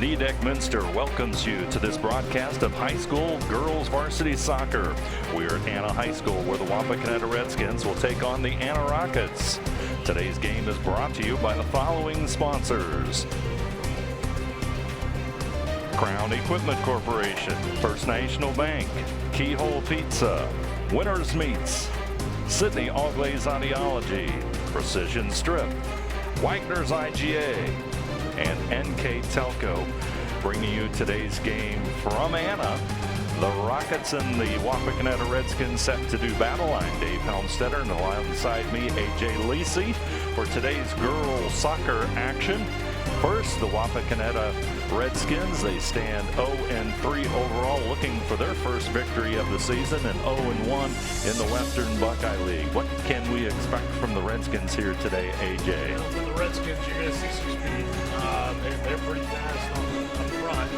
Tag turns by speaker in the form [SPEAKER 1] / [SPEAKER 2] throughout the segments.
[SPEAKER 1] VDEC Minster welcomes you to this broadcast of high school girls varsity soccer. We're at Anna High School where the Wapakoneta Redskins will take on the Anna Rockets. Today's game is brought to you by the following sponsors: Crown Equipment Corporation, First National Bank, Keyhole Pizza, Winners Meats, Sydney All Glaze Audiology, Precision Strip, Wagner's IGA, and NKTelco. Bringing you today's game from Anna. The Rockets and the Wapakoneta Redskins set to do battle. I'm Dave Helmstetter, and alongside me, AJ Lisi, for today's girls soccer action. First, the Wapakoneta Redskins, they stand 0-3 overall, looking for their first victory of the season, and 0-1 in the Western Buckeye League. What can we expect from the Redskins here today, AJ?
[SPEAKER 2] Well, for the Redskins, you're going to see some speed. They're pretty fast on the front.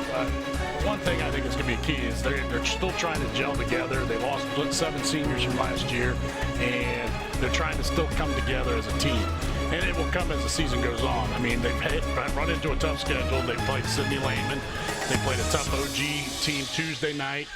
[SPEAKER 2] One thing I think is going to be key is they're still trying to gel together. They lost 7 seniors from last year, and they're trying to still come together as a team. And it will come as the season goes on. I mean, they've run into a tough schedule. They played Sydney Lehman. They played a tough OG team Tuesday night.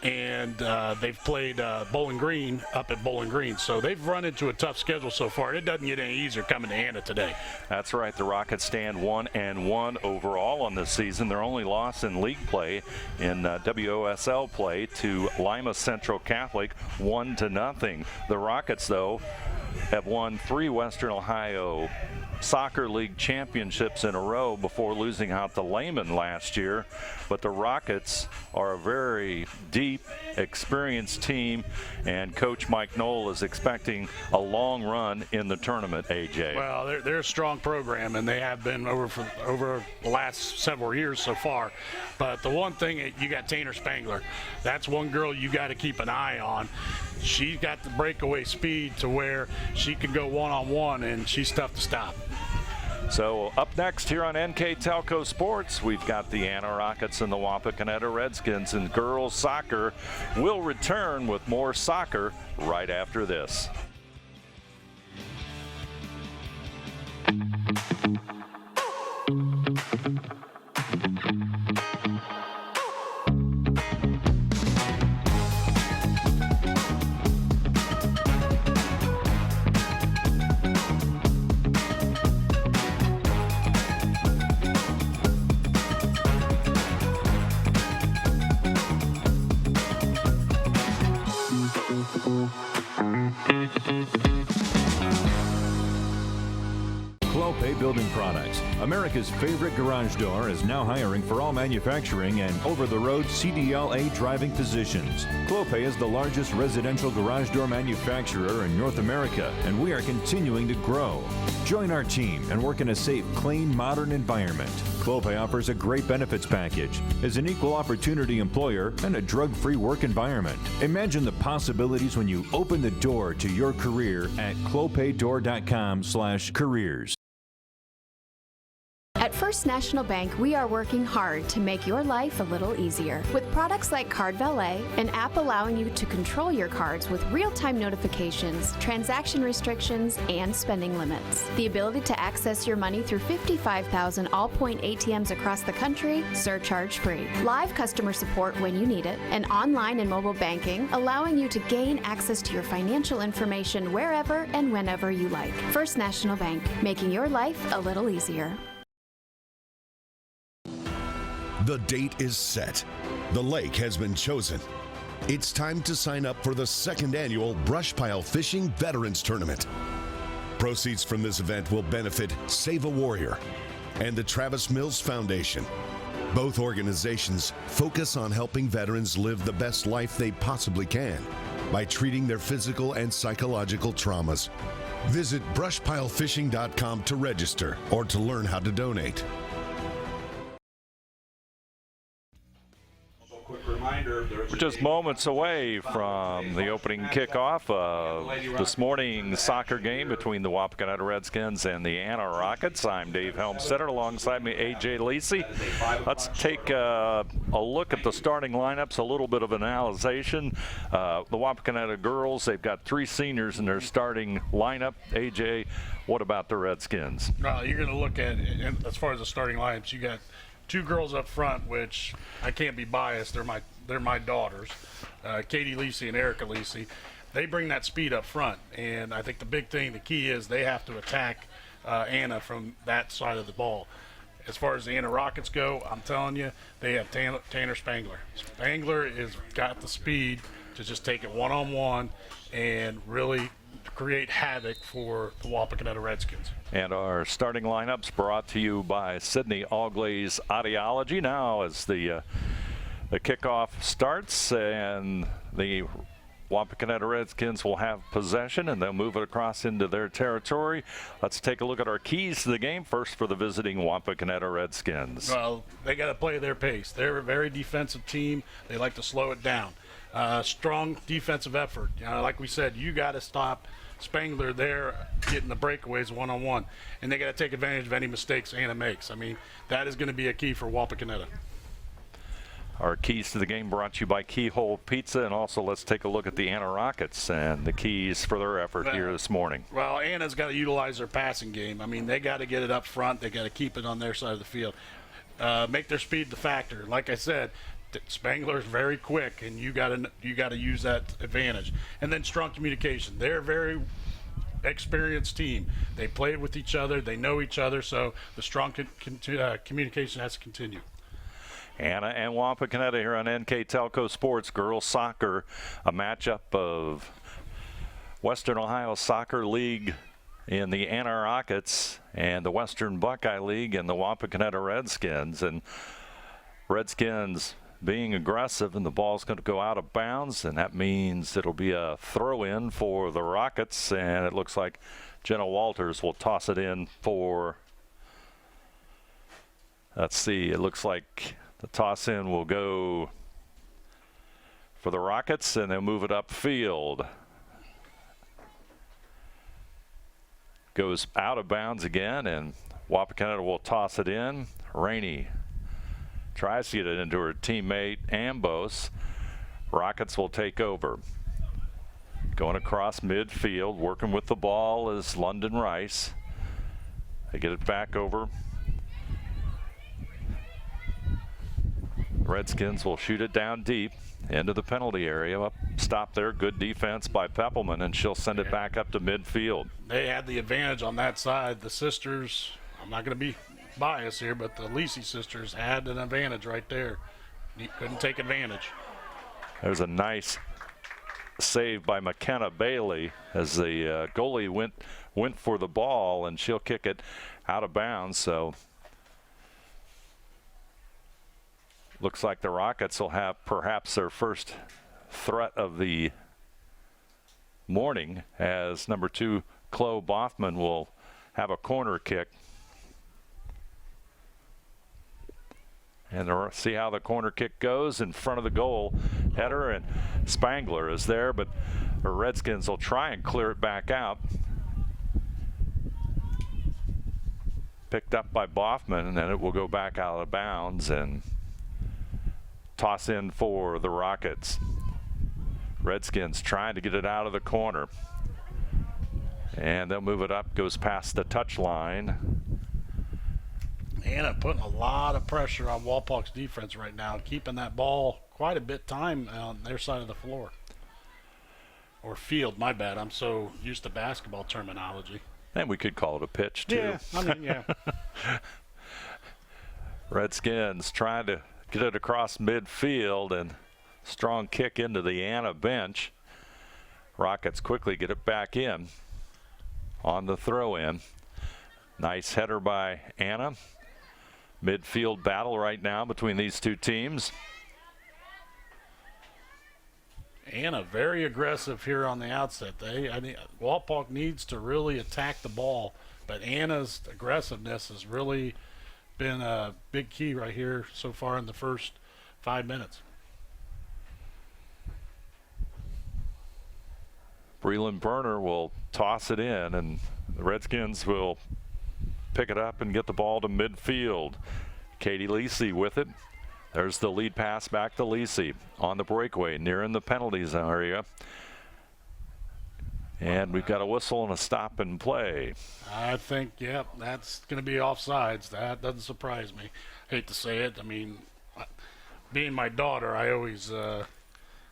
[SPEAKER 2] And they've played Bowling Green up at Bowling Green. So they've run into a tough schedule so far. It doesn't get any easier coming to Anna today.
[SPEAKER 1] That's right. The Rockets stand 1-1 overall on this season. Their only loss in league play in WOSL play to Lima Central Catholic, 1-0. The Rockets, though, have won 3 Western Ohio Soccer League championships in a row before losing out to Lehman last year. But the Rockets are a very deep, experienced team, and Coach Mike Knoll is expecting a long run in the tournament, AJ.
[SPEAKER 2] Well, they're a strong program, and they have been over the last several years so far. But the one thing, you got Tanner Spangler. That's one girl you got to keep an eye on. She's got the breakaway speed to where she can go one-on-one, and she's tough to stop.
[SPEAKER 1] So up next here on NKTelco Sports, we've got the Anna Rockets and the Wapakoneta Redskins, and girls soccer will return with more soccer right after this.
[SPEAKER 3] Building Products, America's favorite garage door, is now hiring for all manufacturing and over-the-road CDLA driving positions. Clopay is the largest residential garage door manufacturer in North America, and we are continuing to grow. Join our team and work in a safe, clean, modern environment. Clopay offers a great benefits package, is an equal opportunity employer, and a drug-free work environment. Imagine the possibilities when you open the door to your career at clopaydoor.com/careers.
[SPEAKER 4] At First National Bank, we are working hard to make your life a little easier. With products like Card Valet, an app allowing you to control your cards with real-time notifications, transaction restrictions, and spending limits. The ability to access your money through 55,000 all-point ATMs across the country, surcharge-free. Live customer support when you need it, and online and mobile banking, allowing you to gain access to your financial information wherever and whenever you like. First National Bank, making your life a little easier.
[SPEAKER 5] The date is set. The lake has been chosen. It's time to sign up for the 2nd annual Brush Pile Fishing Veterans Tournament. Proceeds from this event will benefit Save a Warrior and the Travis Mills Foundation. Both organizations focus on helping veterans live the best life they possibly can by treating their physical and psychological traumas. Visit brushpilefishing.com to register or to learn how to donate.
[SPEAKER 1] We're just moments away from the opening kickoff of this morning's soccer game between the Wapakoneta Redskins and the Anna Rockets. I'm Dave Helmstetter. Alongside me, AJ Lisi. Let's take a look at the starting lineups, a little bit of analyzation. The Wapakoneta girls, they've got 3 seniors in their starting lineup. AJ, what about the Redskins?
[SPEAKER 2] You're going to look at, as far as the starting lineups, you got two girls up front, which I can't be biased. They're my daughters, Katie Lisi and Erica Lisi. They bring that speed up front, and I think the key is they have to attack Anna from that side of the ball. As far as the Anna Rockets go, I'm telling you, they have Tanner Spangler. Spangler has got the speed to just take it one-on-one and really create havoc for the Wapakoneta Redskins.
[SPEAKER 1] And our starting lineups brought to you by Sydney Allglaze Audiology. Now as the kickoff starts and the Wapakoneta Redskins will have possession and they'll move it across into their territory. Let's take a look at our keys to the game. First for the visiting Wapakoneta Redskins.
[SPEAKER 2] Well, they got to play their pace. They're a very defensive team. They like to slow it down. Strong defensive effort. Like we said, you got to stop Spangler there getting the breakaways one-on-one. And they got to take advantage of any mistakes Anna makes. I mean, that is going to be a key for Wapakoneta.
[SPEAKER 1] Our keys to the game brought to you by Keyhole Pizza, and also let's take a look at the Anna Rockets and the keys for their effort here this morning.
[SPEAKER 2] Well, Anna's got to utilize their passing game. I mean, they got to get it up front. They got to keep it on their side of the field. Make their speed the factor. Like I said, Spangler's very quick, and you got to use that advantage. And then strong communication. They're a very experienced team. They played with each other. They know each other, so the strong communication has to continue.
[SPEAKER 1] Anna and Wapakoneta here on NKTelco Sports. Girls Soccer, a matchup of Western Ohio Soccer League in the Anna Rockets and the Western Buckeye League and the Wapakoneta Redskins. And Redskins being aggressive, and the ball's going to go out of bounds, and that means it'll be a throw-in for the Rockets, and it looks like Jenna Walters will toss it in for, let's see, it looks like the toss in will go for the Rockets, and they'll move it upfield. Goes out of bounds again, and Wapakoneta will toss it in. Rainey tries to get it into her teammate Ambos. Rockets will take over. Going across midfield, working with the ball is London Rice. They get it back over. Redskins will shoot it down deep into the penalty area. Up, stop there. Good defense by Peppelman, and she'll send it back up to midfield.
[SPEAKER 2] They had the advantage on that side. The sisters, I'm not going to be biased here, but the Lisi sisters had an advantage right there. You couldn't take advantage.
[SPEAKER 1] There's a nice save by McKenna Bailey as the goalie went for the ball, and she'll kick it out of bounds. So looks like the Rockets will have perhaps their first threat of the morning, as number 2 Chloe Boffman will have a corner kick. And see how the corner kick goes in front of the goal header, and Spangler is there, but the Redskins will try and clear it back out. Picked up by Boffman, and then it will go back out of bounds and toss in for the Rockets. Redskins trying to get it out of the corner, and they'll move it up, goes past the touch line.
[SPEAKER 2] Anna putting a lot of pressure on Walpock's defense right now, keeping that ball quite a bit time on their side of the floor. Or field, my bad. I'm so used to basketball terminology.
[SPEAKER 1] And we could call it a pitch, too.
[SPEAKER 2] Yeah, I mean, yeah.
[SPEAKER 1] Redskins trying to get it across midfield, and strong kick into the Anna bench. Rockets quickly get it back in on the throw-in. Nice header by Anna. Midfield battle right now between these two teams.
[SPEAKER 2] Anna very aggressive here on the outset. I think Walpock needs to really attack the ball, but Anna's aggressiveness has really been a big key right here so far in the first 5 minutes.
[SPEAKER 1] Breland Berner will toss it in, and the Redskins will pick it up and get the ball to midfield. Katie Lisi with it. There's the lead pass back to Lisi on the breakaway, near in the penalties area. And we've got a whistle and a stop and play.
[SPEAKER 2] I think, yeah, that's going to be offsides. That doesn't surprise me. hate to say it. I mean, being my daughter, I always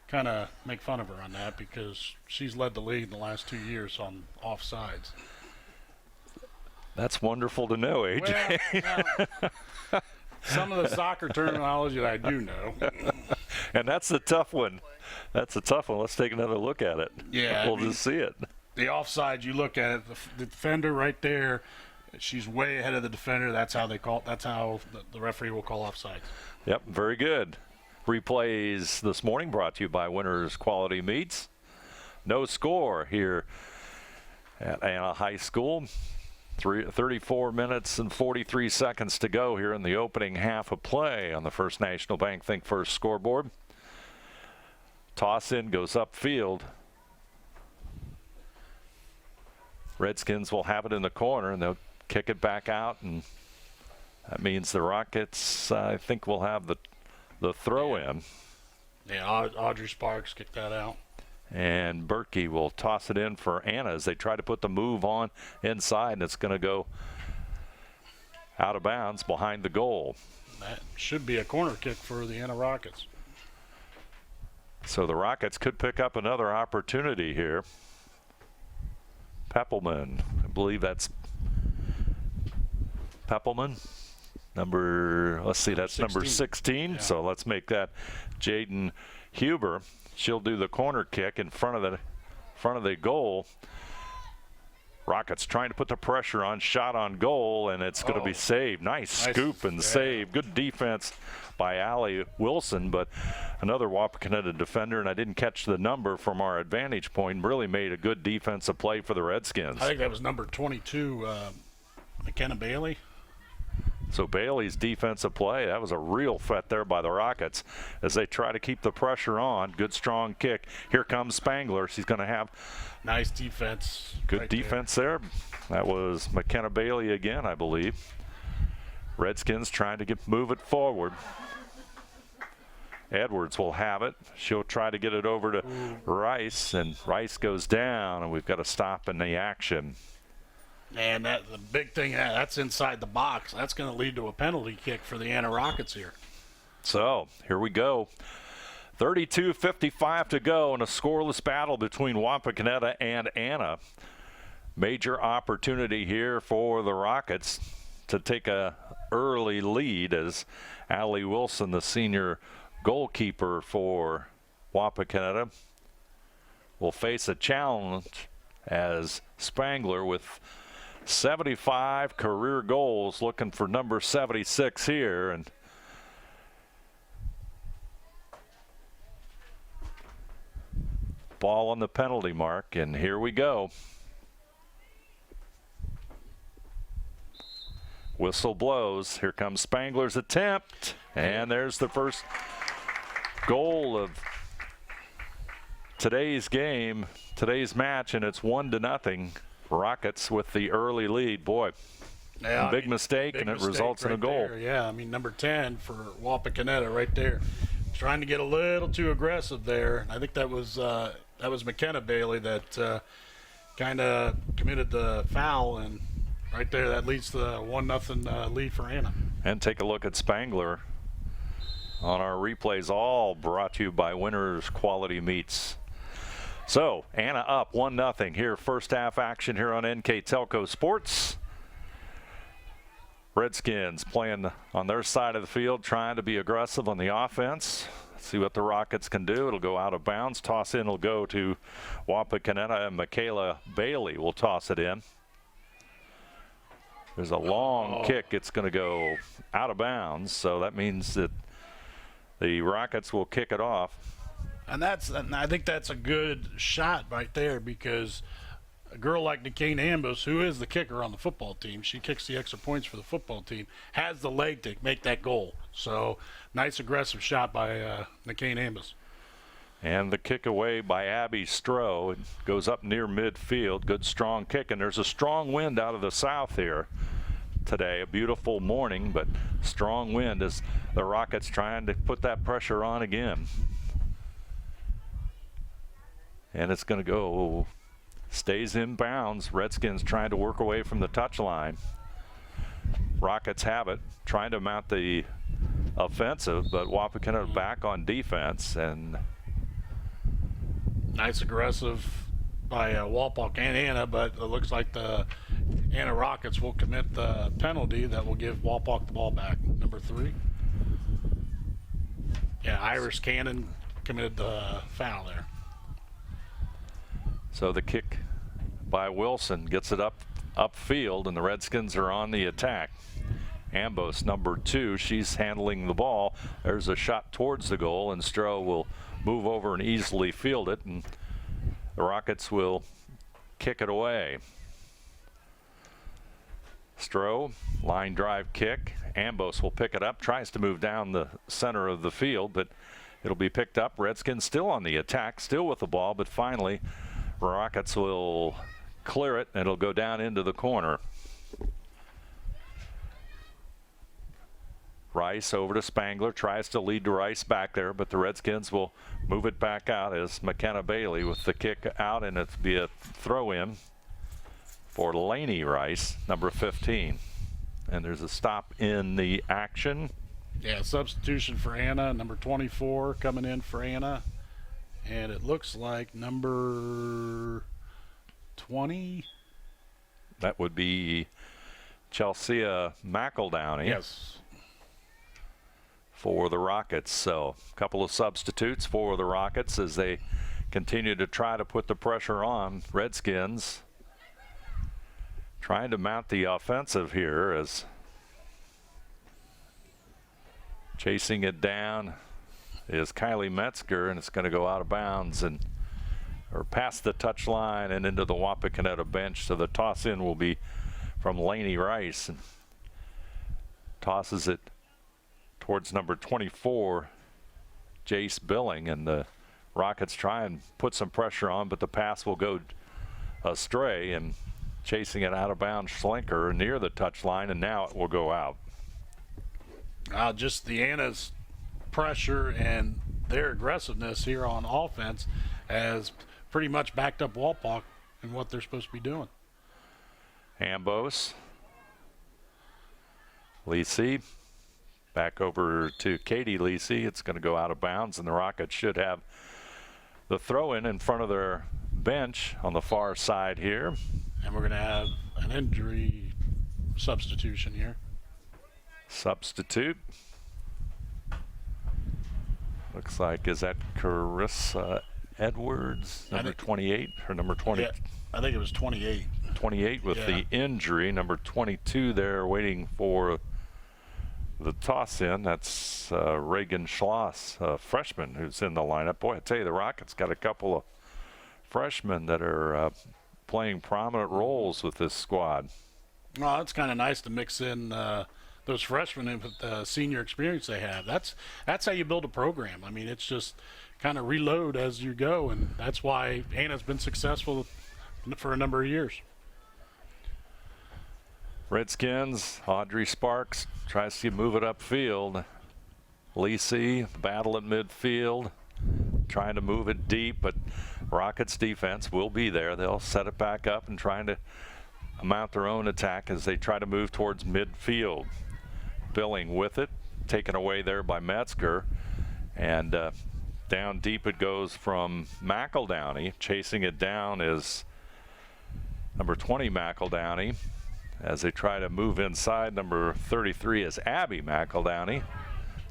[SPEAKER 2] kind of make fun of her on that because she's led the league in the last 2 years on offsides.
[SPEAKER 1] That's wonderful to know, AJ.
[SPEAKER 2] Well, some of the soccer terminology that I do know.
[SPEAKER 1] And that's a tough one. That's a tough one. Let's take another look at it.
[SPEAKER 2] Yeah,
[SPEAKER 1] We'll just see it.
[SPEAKER 2] The offside, you look at it, the defender right there, she's way ahead of the defender. That's how they call it. That's how the referee will call offsides.
[SPEAKER 1] Yep, very good. Replays this morning brought to you by Winners Quality Meats. No score here at Anna High School. 34 minutes and 43 seconds to go here in the opening half of play on the First National Bank Think First scoreboard. Toss in goes upfield. Redskins will have it in the corner, and they'll kick it back out, and that means the Rockets, I think, will have the throw in.
[SPEAKER 2] Yeah, Audrey Sparks kicked that out.
[SPEAKER 1] And Berkey will toss it in for Anna as they try to put the move on inside, and it's going to go out of bounds behind the goal.
[SPEAKER 2] That should be a corner kick for the Anna Rockets.
[SPEAKER 1] So the Rockets could pick up another opportunity here. Peppelman, I believe that's Peppelman. Let's see, that's 16. Number 16. Yeah. So let's make that Jaden Huber. She'll do the corner kick in front of the goal. Rockets trying to put the pressure on, shot on goal, and it's going to be saved. Nice scoop and save. Good defense by Allie Wilson, but another Wapakoneta defender, and I didn't catch the number from our advantage point, really made a good defensive play for the Redskins.
[SPEAKER 2] I think that was number 22, McKenna Bailey.
[SPEAKER 1] So Bailey's defensive play, that was a real threat there by the Rockets as they try to keep the pressure on. Good strong kick. Here comes Spangler. She's going to have
[SPEAKER 2] nice defense.
[SPEAKER 1] Good defense there. That was McKenna Bailey again, I believe. Redskins trying to move it forward. Edwards will have it. She'll try to get it over to Rice, and Rice goes down, and we've got to stop in the action.
[SPEAKER 2] And the big thing, that's inside the box. That's going to lead to a penalty kick for the Anna Rockets here.
[SPEAKER 1] So here we go. 32:55 to go in a scoreless battle between Wapakoneta and Anna. Major opportunity here for the Rockets to take a early lead as Allie Wilson, the senior goalkeeper for Wapakoneta, will face a challenge as Spangler with 75 career goals looking for number 76 here, and ball on the penalty mark, and here we go. Whistle blows. Here comes Spangler's attempt, and there's the first goal of today's game, today's match, and it's 1-0. Rockets with the early lead. Boy, big mistake, and it results in a goal.
[SPEAKER 2] There. Yeah, I mean, number 10 for Wapakoneta right there. Trying to get a little too aggressive there. I think that was McKenna Bailey that kind of committed the foul, and right there that leads to the 1-0 lead for Anna.
[SPEAKER 1] And take a look at Spangler on our replays, all brought to you by Winners Quality Meats. So Anna up 1-0 here, first half action here on NKTelco Sports. Redskins playing on their side of the field, trying to be aggressive on the offense. Let's see what the Rockets can do. It'll go out of bounds. Toss in will go to Wapakoneta, and Michaela Bailey will toss it in. There's a long kick. It's going to go out of bounds, so that means that the Rockets will kick it off.
[SPEAKER 2] And I think that's a good shot right there, because a girl like Nikane Ambos, who is the kicker on the football team, she kicks the extra points for the football team, has the leg to make that goal. So nice aggressive shot by Nikane Ambos.
[SPEAKER 1] And the kick away by Abby Stroh. It goes up near midfield. Good strong kick, and there's a strong wind out of the south here today. A beautiful morning, but strong wind as the Rockets trying to put that pressure on again. And it's going to go, stays in bounds. Redskins trying to work away from the touchline. Rockets have it, trying to mount the offensive, but Wapakoneta back on defense. And
[SPEAKER 2] nice aggressive by Wapakoneta, but it looks like the Anna Rockets will commit the penalty that will give Wapak the ball back. Number 3. Yeah, Iris Cannon committed the foul there.
[SPEAKER 1] so the kick by Wilson gets it upfield, and the Redskins are on the attack. Ambos, number 2, she's handling the ball. There's a shot towards the goal, and Stroh will move over and easily field it, and the Rockets will kick it away. Stroh, line drive kick. Ambos will pick it up, tries to move down the center of the field, but it'll be picked up. Redskins still on the attack, still with the ball, but finally Rockets will clear it, and it'll go down into the corner. Rice over to Spangler, tries to lead to Rice back there, but the Redskins will move it back out as McKenna Bailey with the kick out, and it'll be a throw in for Laney Rice, number 15. And there's a stop in the action.
[SPEAKER 2] Yeah, substitution for Anna, number 24 coming in for Anna. And it looks like number 20.
[SPEAKER 1] That would be Chelsea McEldowney.
[SPEAKER 2] Yes.
[SPEAKER 1] For the Rockets. So a couple of substitutes for the Rockets as they continue to try to put the pressure on. Redskins trying to mount the offensive here as chasing it down is Kylie Metzger, and it's going to go out of bounds and or past the touch line and into the Wapakoneta bench. So the toss in will be from Laney Rice, and tosses it towards number 24, Jace Billing, and the Rockets try and put some pressure on, but the pass will go astray, and chasing it out of bounds, Schlenker near the touch line, and now it will go out.
[SPEAKER 2] Just the Anna's pressure and their aggressiveness here on offense has pretty much backed up Walpock and what they're supposed to be doing.
[SPEAKER 1] Ambos, Lisi, back over to Katie Lisi. It's going to go out of bounds, and the Rockets should have the throw in front of their bench on the far side here.
[SPEAKER 2] And we're going to have an injury substitution here.
[SPEAKER 1] Substitute. Looks like, is that Carissa Edwards, number 28 or number 20?
[SPEAKER 2] Yeah, I think it was 28.
[SPEAKER 1] 28 with the injury. Number 22 there waiting for the toss in. That's Reagan Schloss, a freshman who's in the lineup. Boy, I tell you, the Rockets got a couple of freshmen that are playing prominent roles with this squad.
[SPEAKER 2] Well, it's kind of nice to mix in those freshmen in with the senior experience they have. That's how you build a program. I mean, it's just kind of reload as you go, and that's why Anna's been successful for a number of years.
[SPEAKER 1] Redskins, Audrey Sparks tries to move it upfield. Lisi, battle at midfield, trying to move it deep, but Rockets defense will be there. They'll set it back up and trying to mount their own attack as they try to move towards midfield. Billing with it, taken away there by Metzger, and down deep it goes from McEldowney. Chasing it down is number 20 McEldowney as they try to move inside. Number 33 is Abby McEldowney.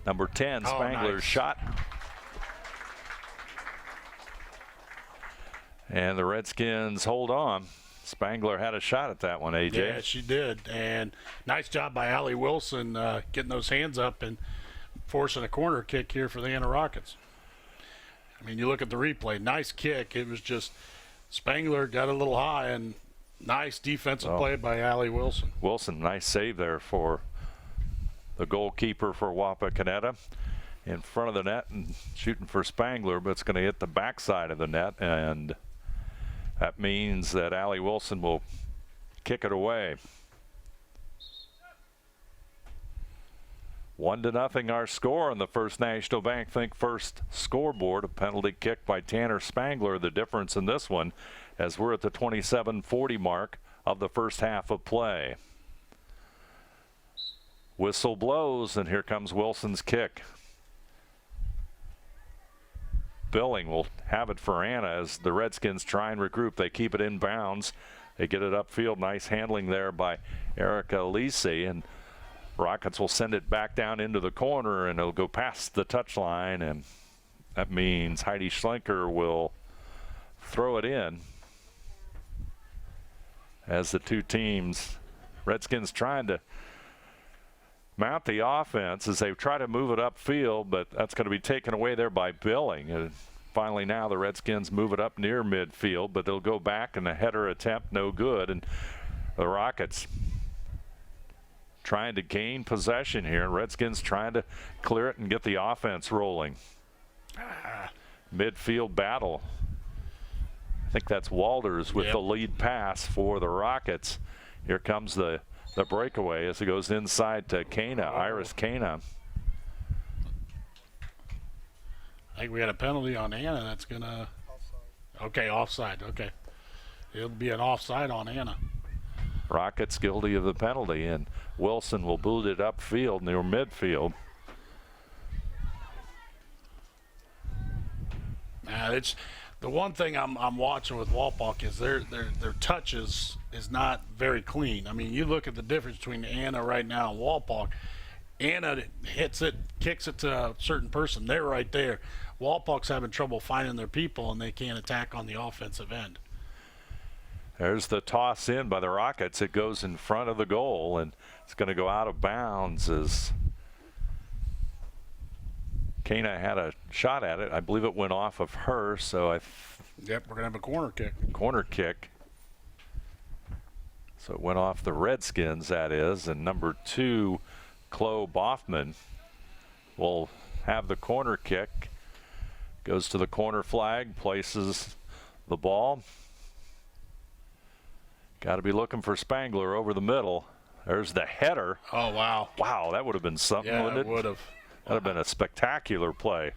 [SPEAKER 1] Number 10 Spangler's
[SPEAKER 2] nice
[SPEAKER 1] shot, and the Redskins hold on. Spangler had a shot at that one, AJ.
[SPEAKER 2] Yeah, she did. And nice job by Allie Wilson getting those hands up and forcing a corner kick here for the Anna Rockets. I mean, you look at the replay, nice kick. It was just Spangler got a little high, and nice defensive play by Allie Wilson.
[SPEAKER 1] Wilson, nice save there for the goalkeeper for Wapakoneta. In front of the net and shooting for Spangler, but it's going to hit the backside of the net, and that means that Allie Wilson will kick it away. 1-0 our score on the First National Bank Think First scoreboard. A penalty kick by Tanner Spangler, the difference in this one, as we're at the 27:40 mark of the first half of play. Whistle blows, and here comes Wilson's kick. Billing will have it for Anna as the Redskins try and regroup. They keep it in bounds. They get it upfield. Nice handling there by Erica Lisi, and Rockets will send it back down into the corner, and it'll go past the touchline, and that means Heidi Schlenker will throw it in as the two teams, Redskins trying to mount the offense as they try to move it upfield, but that's going to be taken away there by Billing. And finally now the Redskins move it up near midfield, but they'll go back, and the header attempt no good, and the Rockets trying to gain possession here. Redskins trying to clear it and get the offense rolling. Midfield battle. I think that's Walters with the lead pass for the Rockets. Here comes the breakaway as it goes inside to Kana, Iris Kana.
[SPEAKER 2] I think we had a penalty on Anna. That's going to... Okay, offside. Okay. It'll be an offside on Anna.
[SPEAKER 1] Rockets guilty of the penalty, and Wilson will boot it upfield near midfield.
[SPEAKER 2] It's the one thing I'm watching with Wapak is their touch is not very clean. I mean, you look at the difference between Anna right now and Wapak. Anna hits it, kicks it to a certain person. They're right there. Walpak's having trouble finding their people, and they can't attack on the offensive end.
[SPEAKER 1] There's the toss in by the Rockets. It goes in front of the goal, and it's going to go out of bounds as Kana had a shot at it. I believe it went off of her, so
[SPEAKER 2] Yep, we're going to have a corner kick.
[SPEAKER 1] Corner kick. So it went off the Redskins, that is, and number 2, Chloe Boffman, will have the corner kick. Goes to the corner flag, places the ball. Got to be looking for Spangler over the middle. There's the header.
[SPEAKER 2] Oh, wow.
[SPEAKER 1] Wow, that would have been something,
[SPEAKER 2] Yeah,
[SPEAKER 1] wouldn't
[SPEAKER 2] it would have.
[SPEAKER 1] That would have been a spectacular play.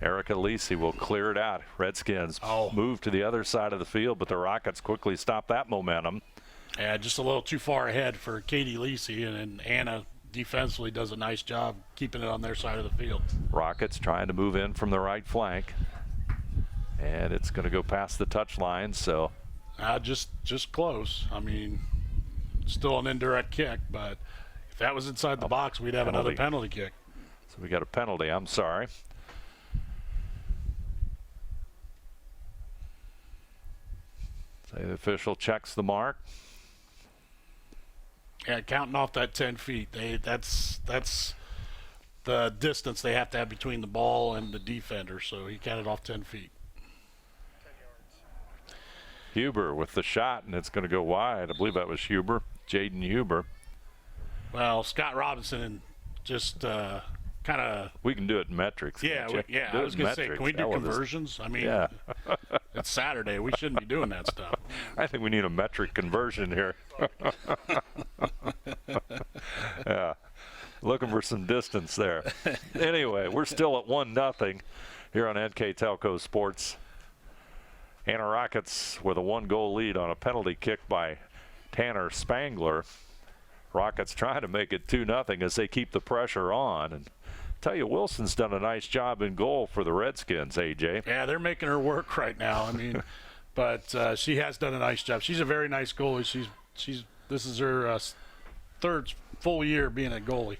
[SPEAKER 1] Erica Lisi will clear it out. Redskins move to the other side of the field, but the Rockets quickly stop that momentum.
[SPEAKER 2] Yeah, just a little too far ahead for Katie Lisi, and Anna defensively does a nice job keeping it on their side of the field.
[SPEAKER 1] Rockets trying to move in from the right flank, and it's going to go past the touch line, so.
[SPEAKER 2] Just close. I mean, still an indirect kick, but if that was inside the box, we'd have another penalty kick.
[SPEAKER 1] So we got a penalty, I'm sorry. So the official checks the mark.
[SPEAKER 2] Yeah, counting off that 10 feet, that's the distance they have to have between the ball and the defender, so he counted off 10 feet.
[SPEAKER 1] Huber with the shot, and it's going to go wide. I believe that was Huber, Jaden Huber.
[SPEAKER 2] Well, Scott Robinson just kind of...
[SPEAKER 1] We can do it in metrics.
[SPEAKER 2] Yeah, I was going to say, can we do conversions? I mean,
[SPEAKER 1] yeah.
[SPEAKER 2] It's Saturday. We shouldn't be doing that stuff.
[SPEAKER 1] I think we need a metric conversion here. Yeah, looking for some distance there. Anyway, we're still at 1-0 here on NKTelco Sports. Anna Rockets with a 1-goal lead on a penalty kick by Tanner Spangler. Rockets trying to make it 2-0 as they keep the pressure on. And tell you, Wilson's done a nice job in goal for the Redskins, AJ.
[SPEAKER 2] Yeah, they're making her work right now. I mean, but she has done a nice job. She's a very nice goalie. This is her third full year being a goalie.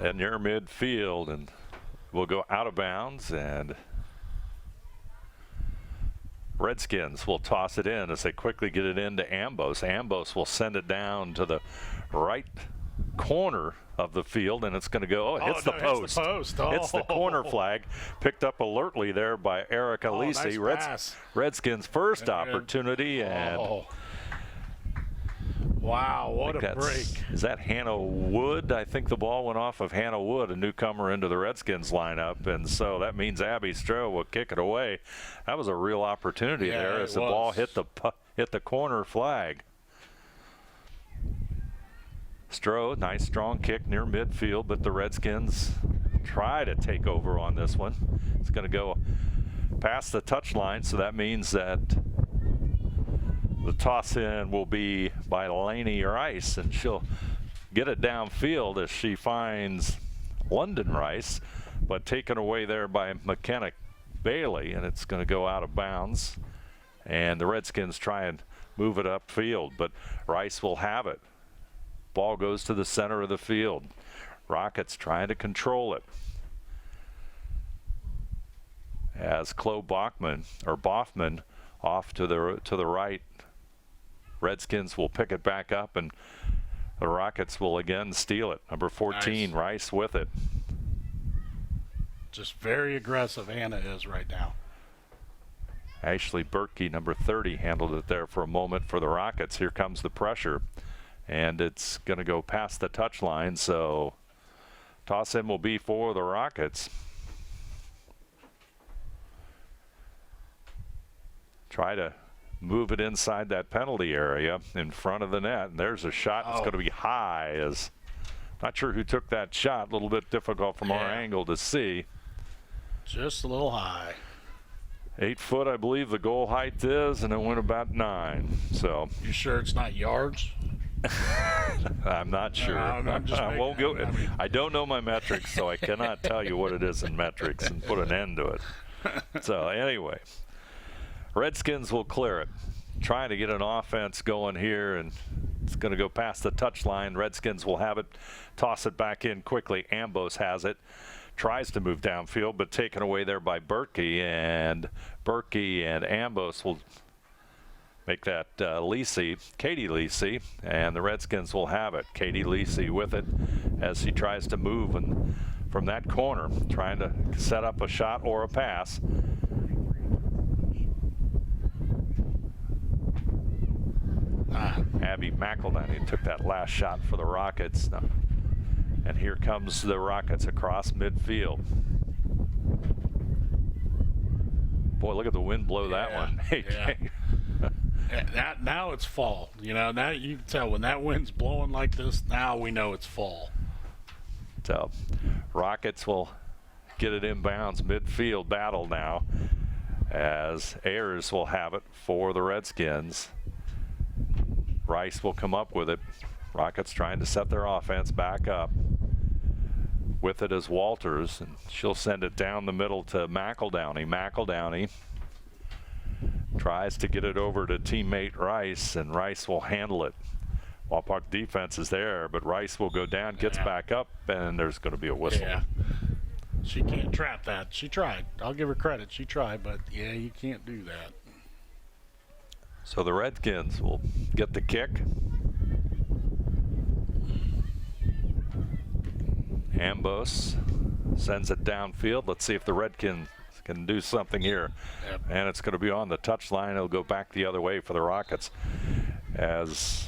[SPEAKER 1] And near midfield, and we'll go out of bounds, and Redskins will toss it in as they quickly get it into Ambos. Ambos will send it down to the right corner of the field, and it's going to go. It hits the post.
[SPEAKER 2] Hits the post.
[SPEAKER 1] It's the corner flag, picked up alertly there by Erica Lisi.
[SPEAKER 2] Nice
[SPEAKER 1] Redskins' first opportunity, and
[SPEAKER 2] wow, what a break.
[SPEAKER 1] Is that Hannah Wood? I think the ball went off of Hannah Wood, a newcomer into the Redskins lineup, and so that means Abby Stroh will kick it away. That was a real opportunity there as the ball hit the corner flag. Stroh, nice strong kick near midfield, but the Redskins try to take over on this one. It's going to go past the touchline, so that means that the toss in will be by Lainey Rice, and she'll get it downfield as she finds London Rice, but taken away there by McKenna Bailey, and it's going to go out of bounds. And the Redskins try and move it upfield, but Rice will have it. Ball goes to the center of the field. Rockets trying to control it. As Chloe Boffman off to the right. Redskins will pick it back up, and the Rockets will again steal it. Number 14, nice. Rice with it.
[SPEAKER 2] Just very aggressive Hannah is right now.
[SPEAKER 1] Ashley Berkey, number 30, handled it there for a moment for the Rockets. Here comes the pressure, and it's going to go past the touch line, so toss in will be for the Rockets. Try to move it inside that penalty area in front of the net, and there's a shot that's going to be high. As not sure who took that shot. A little bit difficult from our angle to see.
[SPEAKER 2] Just a little high.
[SPEAKER 1] 8 foot, I believe the goal height is, and it went about 9. So
[SPEAKER 2] you sure it's not yards?
[SPEAKER 1] I'm not sure.
[SPEAKER 2] I'm just
[SPEAKER 1] I won't go. I don't know my metrics, so I cannot tell you what it is in metrics and put an end to it. So anyway, Redskins will clear it. Trying to get an offense going here, and it's going to go past the touch line. Redskins will have it, toss it back in quickly. Ambos has it. Tries to move downfield, but taken away there by Berkey, and Ambos will make that Katie Lisi, and the Redskins will have it. Katie Lisi with it as he tries to move and from that corner, trying to set up a shot or a pass. Abby McEldowney took that last shot for the Rockets. And here comes the Rockets across midfield. Boy, look at the wind blow that one.
[SPEAKER 2] Now it's fall. You know, now you can tell when that wind's blowing like this, now we know it's fall.
[SPEAKER 1] So Rockets will get it inbounds, midfield battle now, as Ayers will have it for the Redskins. Rice will come up with it. Rockets trying to set their offense back up. With it is Walters, and she'll send it down the middle to McEldowney. McEldowney tries to get it over to teammate Rice, and Rice will handle it. Wapak defense is there, but Rice will go down, gets back up, and there's going to be a whistle.
[SPEAKER 2] Yeah. She can't trap that. She tried. I'll give her credit. She tried, but yeah, you can't do that.
[SPEAKER 1] So the Redskins will get the kick. Ambos sends it downfield. Let's see if the Redskins can do something here. Yep. And it's going to be on the touchline. It'll go back the other way for the Rockets, as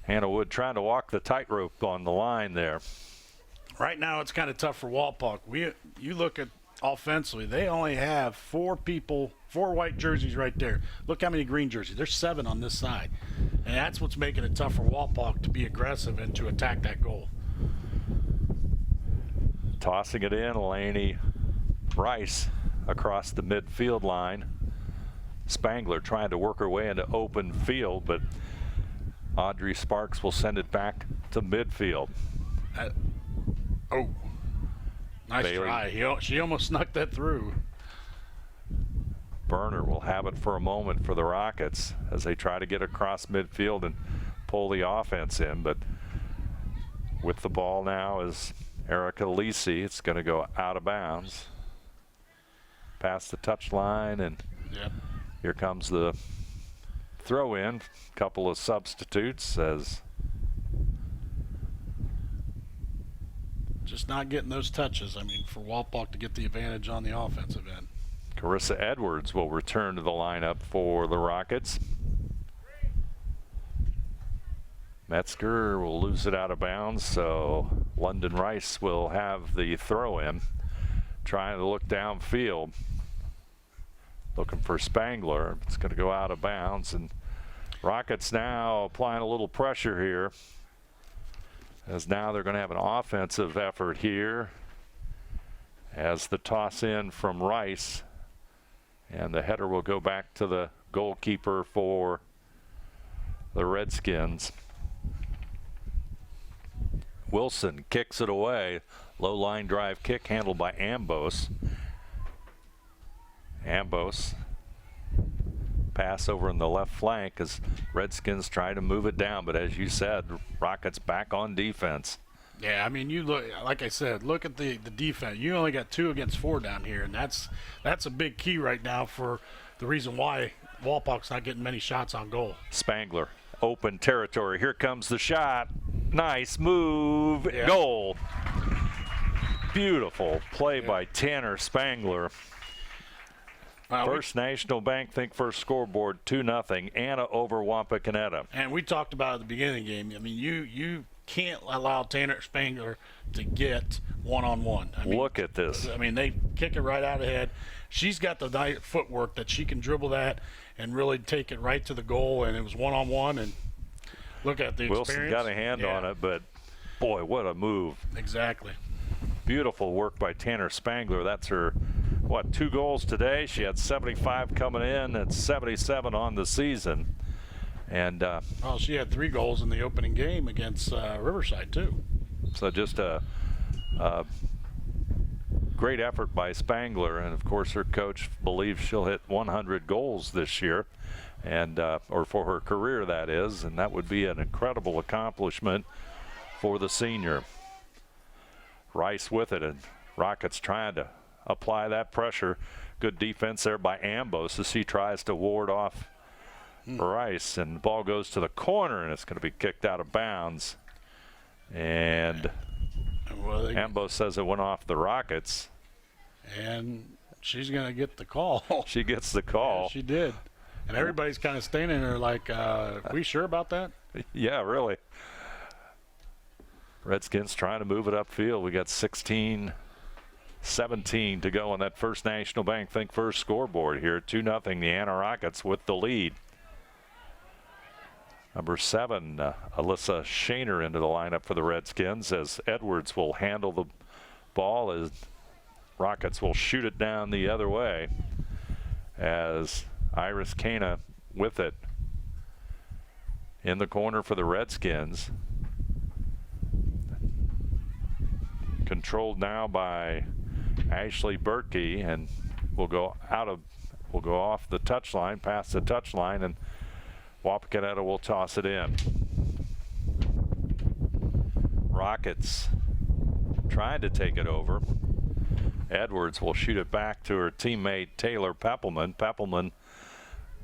[SPEAKER 1] Hannah Wood trying to walk the tightrope on the line there.
[SPEAKER 2] Right now it's kind of tough for Walpock. You look at offensively, they only have 4 people, 4 white jerseys right there. Look how many green jerseys. There's 7 on this side. And that's what's making it tough for Walpock to be aggressive and to attack that goal.
[SPEAKER 1] Tossing it in, Laney Rice across the midfield line. Spangler trying to work her way into open field, but Audrey Sparks will send it back to midfield.
[SPEAKER 2] Nice
[SPEAKER 1] Bailey.
[SPEAKER 2] try. She almost snuck that through.
[SPEAKER 1] Burner will have it for a moment for the Rockets as they try to get across midfield and pull the offense in, but with the ball now is Erica Lisi. It's going to go out of bounds. Past the touch line, and here comes the throw in. Couple of substitutes as
[SPEAKER 2] just not getting those touches. I mean, for Walpock to get the advantage on the offensive end.
[SPEAKER 1] Carissa Edwards will return to the lineup for the Rockets. Metzger will lose it out of bounds, so London Rice will have the throw in. Trying to look downfield. Looking for Spangler. It's going to go out of bounds, and Rockets now applying a little pressure here, as now they're going to have an offensive effort here as the toss in from Rice, and the header will go back to the goalkeeper for the Redskins. Wilson kicks it away. Low line drive kick handled by Ambos. Ambos pass over in the left flank as Redskins try to move it down, but as you said, Rockets back on defense.
[SPEAKER 2] Yeah, I mean, you look, like I said, look at the defense. You only got 2 against 4 down here, and that's a big key right now for the reason why Walpock's not getting many shots on goal.
[SPEAKER 1] Spangler, open territory. Here comes the shot. Nice move.
[SPEAKER 2] Yeah.
[SPEAKER 1] Goal. Beautiful play by Tanner Spangler. First National Bank Think First scoreboard 2-0. Anna over Wapakoneta.
[SPEAKER 2] And we talked about at the beginning of the game. I mean, you can't allow Tanner Spangler to get one-on-one. I mean,
[SPEAKER 1] look at this.
[SPEAKER 2] I mean, they kick it right out ahead. She's got the nice footwork that she can dribble that and really take it right to the goal. And it was one-on-one. And look at the experience.
[SPEAKER 1] Wilson got a hand on it, but boy, what a move.
[SPEAKER 2] Exactly.
[SPEAKER 1] Beautiful work by Tanner Spangler. That's her, 2 goals today. She had 75 coming in and 77 on the season. And
[SPEAKER 2] well, she had 3 goals in the opening game against Riverside too.
[SPEAKER 1] So just a great effort by Spangler, and of course her coach believes she'll hit 100 goals this year, and or for her career, that is, and that would be an incredible accomplishment for the senior. Rice with it, and Rockets trying to apply that pressure. Good defense there by Ambos as he tries to ward off Rice, and the ball goes to the corner, and it's going to be kicked out of bounds. And Ambos says it went off the Rockets.
[SPEAKER 2] And she's going to get the call.
[SPEAKER 1] She gets the call.
[SPEAKER 2] Yeah, she did. And everybody's kind of standing there like, we sure about that?
[SPEAKER 1] Yeah, really. Redskins trying to move it upfield. We got 16-17 to go on that First National Bank Think First scoreboard here. 2-0, the Anna Rockets with the lead. Number 7, Alyssa Shaner into the lineup for the Redskins as Edwards will handle the ball as Rockets will shoot it down the other way as Iris Kana with it in the corner for the Redskins. Controlled now by Ashley Berkey, and will go off the touchline, past the touchline, and Wapakoneta will toss it in. Rockets trying to take it over. Edwards will shoot it back to her teammate Taylor Peppelman. Peppelman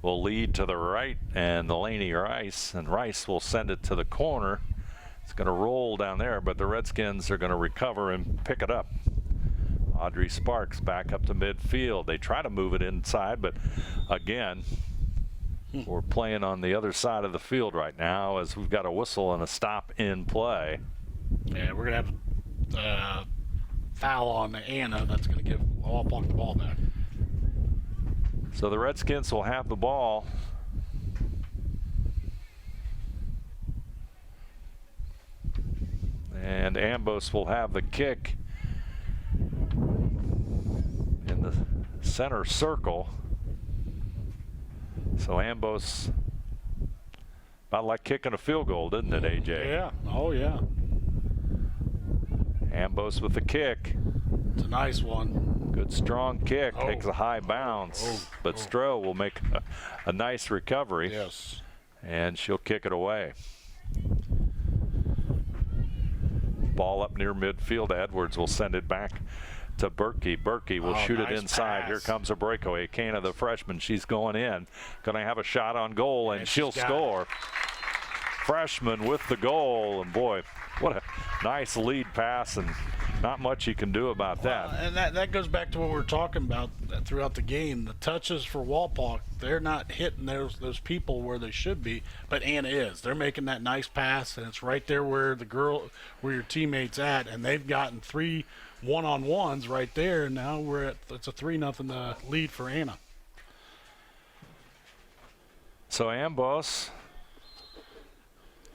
[SPEAKER 1] will lead to the right, and Delaney Rice, and Rice will send it to the corner. It's going to roll down there, but the Redskins are going to recover and pick it up. Audrey Sparks back up to midfield. They try to move it inside, but again, we're playing on the other side of the field right now as we've got a whistle and a stop in play.
[SPEAKER 2] Yeah, we're going to have a foul on Anna that's going to give Walpock the ball back.
[SPEAKER 1] So the Redskins will have the ball. And Ambos will have the kick in the center circle. So Ambos, about like kicking a field goal, didn't it, AJ?
[SPEAKER 2] Yeah. Oh, yeah.
[SPEAKER 1] Ambos with the kick.
[SPEAKER 2] It's a nice one.
[SPEAKER 1] Good strong kick. Takes a high bounce. But Stroh will make a nice recovery.
[SPEAKER 2] Yes.
[SPEAKER 1] And she'll kick it away. Ball up near midfield. Edwards will send it back to Berkey. Berkey will shoot it inside. Pass. Here comes a breakaway. Kana, the freshman, she's going in. Going to have a shot on goal, and she'll score. Freshman with the goal, and boy, what a nice lead pass, and not much you can do about that.
[SPEAKER 2] And that goes back to what we were talking about throughout the game. The touches for Walpock, they're not hitting those people where they should be, but Anna is. They're making that nice pass, and it's right there where your teammate's at, and they've gotten 3 one-on-ones right there, and now it's a 3-0 lead for Anna.
[SPEAKER 1] So Ambos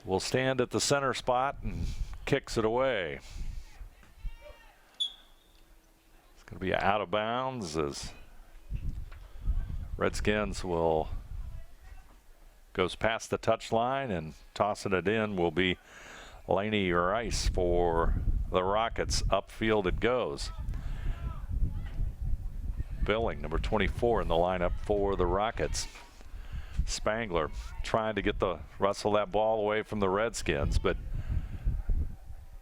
[SPEAKER 1] will stand at the center spot and kicks it away. It's going to be out of bounds as Redskins goes past the touchline, and tossing it in will be Laney Rice for the Rockets. Upfield it goes. Billing, number 24 in the lineup for the Rockets. Spangler trying to get the wrestle that ball away from the Redskins, but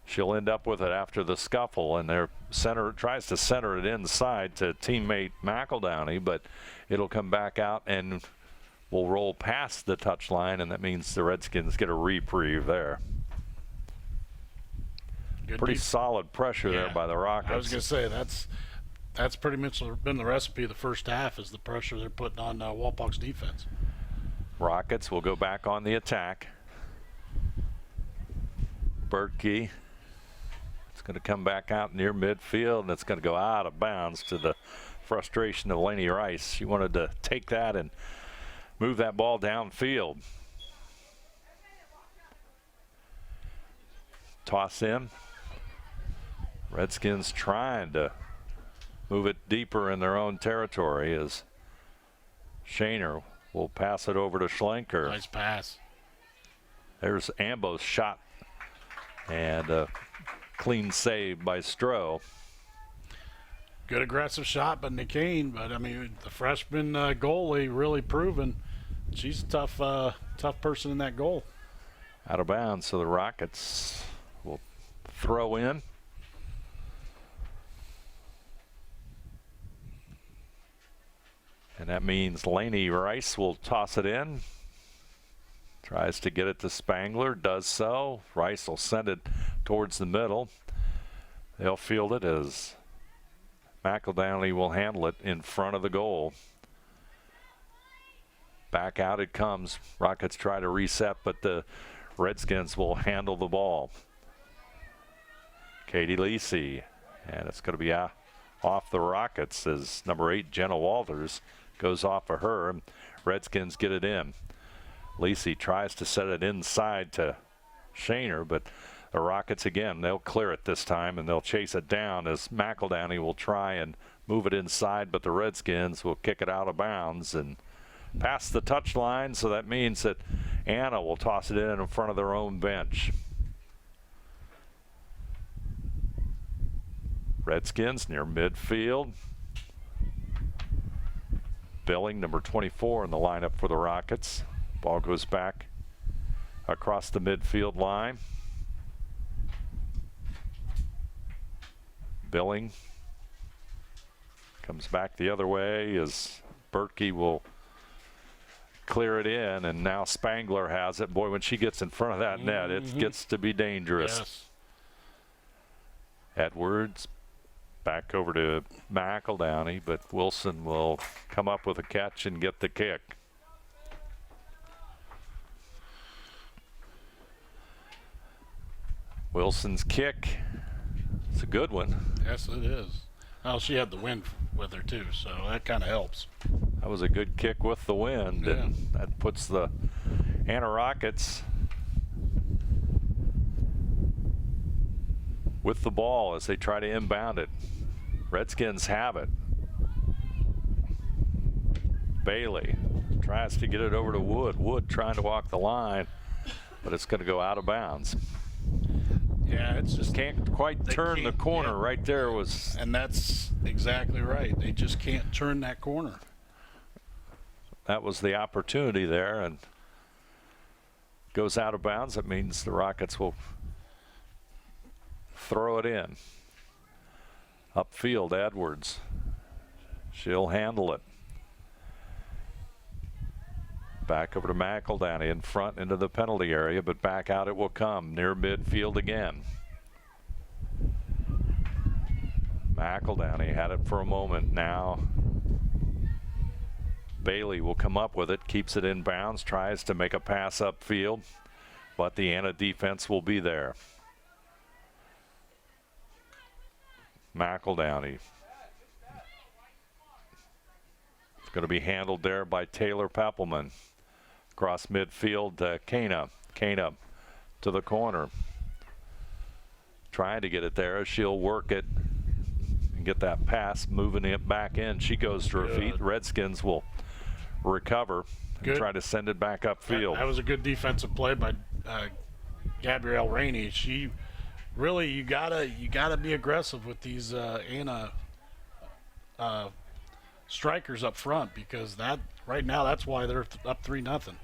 [SPEAKER 1] she'll end up with it after the scuffle, and their center tries to center it inside to teammate McEldowney, but it'll come back out and will roll past the touchline, and that means the Redskins get a reprieve there. Pretty solid pressure there by the Rockets.
[SPEAKER 2] I was going to say that's pretty much been the recipe of the first half, is the pressure they're putting on Wapak's defense.
[SPEAKER 1] Rockets will go back on the attack. Berkey. It's going to come back out near midfield, and it's going to go out of bounds, to the frustration of Laney Rice. She wanted to take that and move that ball downfield. Toss in. Redskins trying to move it deeper in their own territory as Shaner will pass it over to Schlenker.
[SPEAKER 2] Nice pass.
[SPEAKER 1] There's Ambo's shot, and a clean save by Stroh.
[SPEAKER 2] Good aggressive shot by McCain, but I mean, the freshman goalie really proven she's a tough person in that goal.
[SPEAKER 1] Out of bounds, so the Rockets will throw in. And that means Laney Rice will toss it in. Tries to get it to Spangler, does so. Rice will send it towards the middle. They'll field it as McEldowney will handle it in front of the goal. Back out it comes. Rockets try to reset, but the Redskins will handle the ball. Katie Lisi, and it's going to be off the Rockets as number 8, Jenna Walters, goes off of her, and Redskins get it in. Lisi tries to set it inside to Shaner, but the Rockets again, they'll clear it this time, and they'll chase it down as McEldowney will try and move it inside, but the Redskins will kick it out of bounds and past the touchline, so that means that Anna will toss it in front of their own bench. Redskins near midfield. Billing, number 24 in the lineup for the Rockets. Ball goes back across the midfield line. Billing comes back the other way as Berkey will clear it in, and now Spangler has it. Boy, when she gets in front of that net, it gets to be dangerous.
[SPEAKER 2] Yes.
[SPEAKER 1] Edwards back over to McEldowney, but Wilson will come up with a catch and get the kick. Wilson's kick. It's a good one.
[SPEAKER 2] Yes, it is. Well, she had the wind with her too, so that kind of helps.
[SPEAKER 1] That was a good kick with the wind,
[SPEAKER 2] Yeah.
[SPEAKER 1] and that puts the Anna Rockets with the ball as they try to inbound it. Redskins have it. Bailey tries to get it over to Wood. Wood trying to walk the line, but it's going to go out of bounds.
[SPEAKER 2] Yeah, it's just
[SPEAKER 1] Can't quite turn the corner. Right there was.
[SPEAKER 2] And that's exactly right. They just can't turn that corner.
[SPEAKER 1] That was the opportunity there, and goes out of bounds. That means the Rockets will throw it in. Upfield, Edwards. She'll handle it. Back over to McEldowney in front into the penalty area, but back out it will come near midfield again. McEldowney had it for a moment. Now Bailey will come up with it, keeps it in bounds, tries to make a pass upfield, but the Anna defense will be there. McEldowney. It's going to be handled there by Taylor Peppelman. Across midfield to Kana. Kana to the corner. Trying to get it there. She'll work it and get that pass, moving it back in. She goes to her feet. Redskins will recover and try to send it back upfield.
[SPEAKER 2] That was a good defensive play by Gabrielle Rainey, she really, you gotta be aggressive with these Anna strikers up front, because that right now that's why they're up 3-0.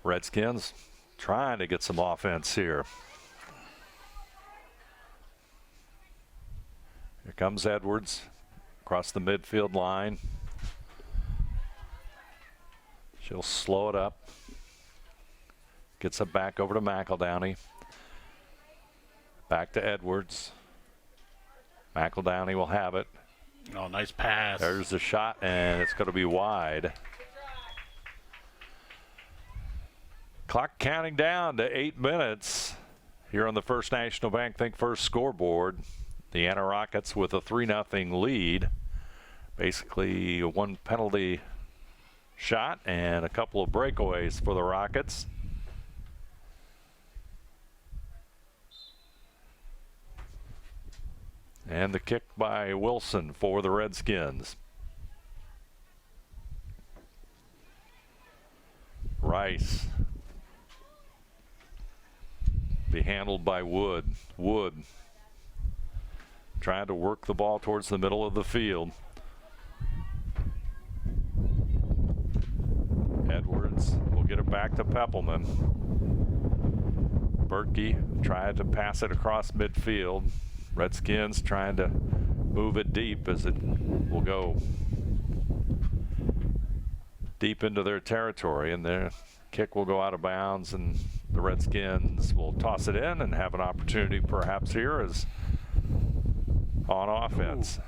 [SPEAKER 1] Redskins trying to get some offense here. Here comes Edwards across the midfield line. She'll slow it up. Gets it back over to McEldowney. Back to Edwards. McEldowney will have it.
[SPEAKER 2] Oh, nice pass.
[SPEAKER 1] There's the shot, and it's going to be wide. Clock counting down to 8 minutes here on the First National Bank Think First scoreboard. The Anna Rockets with a 3-0 lead. Basically one penalty shot and a couple of breakaways for the Rockets. And the kick by Wilson for the Redskins. Rice. Be handled by Wood. Wood trying to work the ball towards the middle of the field. Edwards will get it back to Peppelman. Berkey tried to pass it across midfield. Redskins trying to move it deep as it will go deep into their territory, and their kick will go out of bounds, and the Redskins will toss it in and have an opportunity perhaps here as on offense.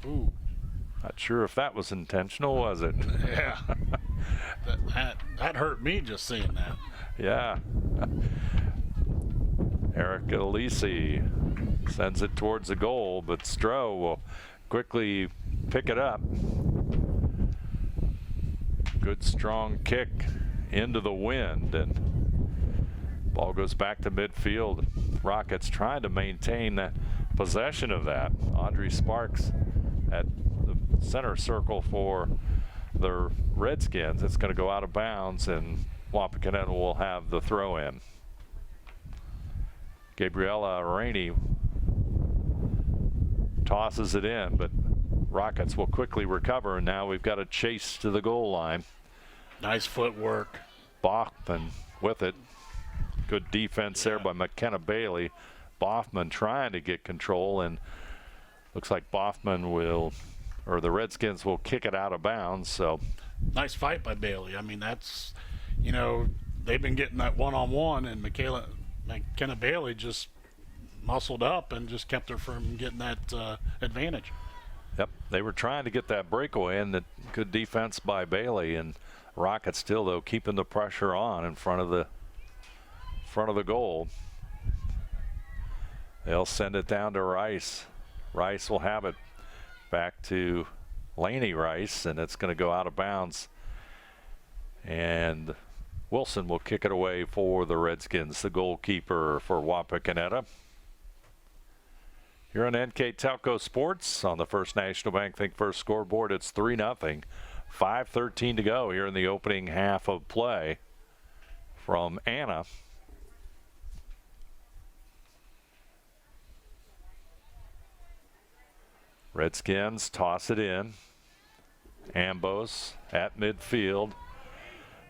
[SPEAKER 2] Ooh.
[SPEAKER 1] Not sure if that was intentional, was it?
[SPEAKER 2] Yeah. that hurt me just seeing that.
[SPEAKER 1] Yeah. Erica Lisi sends it towards the goal, but Stroh will quickly pick it up. Good strong kick into the wind, and ball goes back to midfield. Rockets trying to maintain that possession of that. Audrey Sparks at the center circle for the Redskins. It's going to go out of bounds, and Wapakoneta will have the throw in. Gabriella Rainey tosses it in, but Rockets will quickly recover, and now we've got a chase to the goal line.
[SPEAKER 2] Nice footwork.
[SPEAKER 1] Boffman with it. Good defense there by McKenna Bailey. Boffman trying to get control, and looks like Boffman will, or the Redskins will kick it out of bounds. So
[SPEAKER 2] nice fight by Bailey. I mean, that's, you know, they've been getting that one-on-one, and McKenna Bailey just muscled up and just kept her from getting that advantage.
[SPEAKER 1] Yep, they were trying to get that breakaway, and the good defense by Bailey, and Rockets still though keeping the pressure on in front of the goal. They'll send it down to Rice. Rice will have it back to Laney Rice, and it's going to go out of bounds. And Wilson will kick it away for the Redskins, the goalkeeper for Wapakoneta. Here on NKTelco Sports on the First National Bank Think First scoreboard, it's 3-0. 5:13 to go here in the opening half of play from Anna. Redskins toss it in. Ambos at midfield.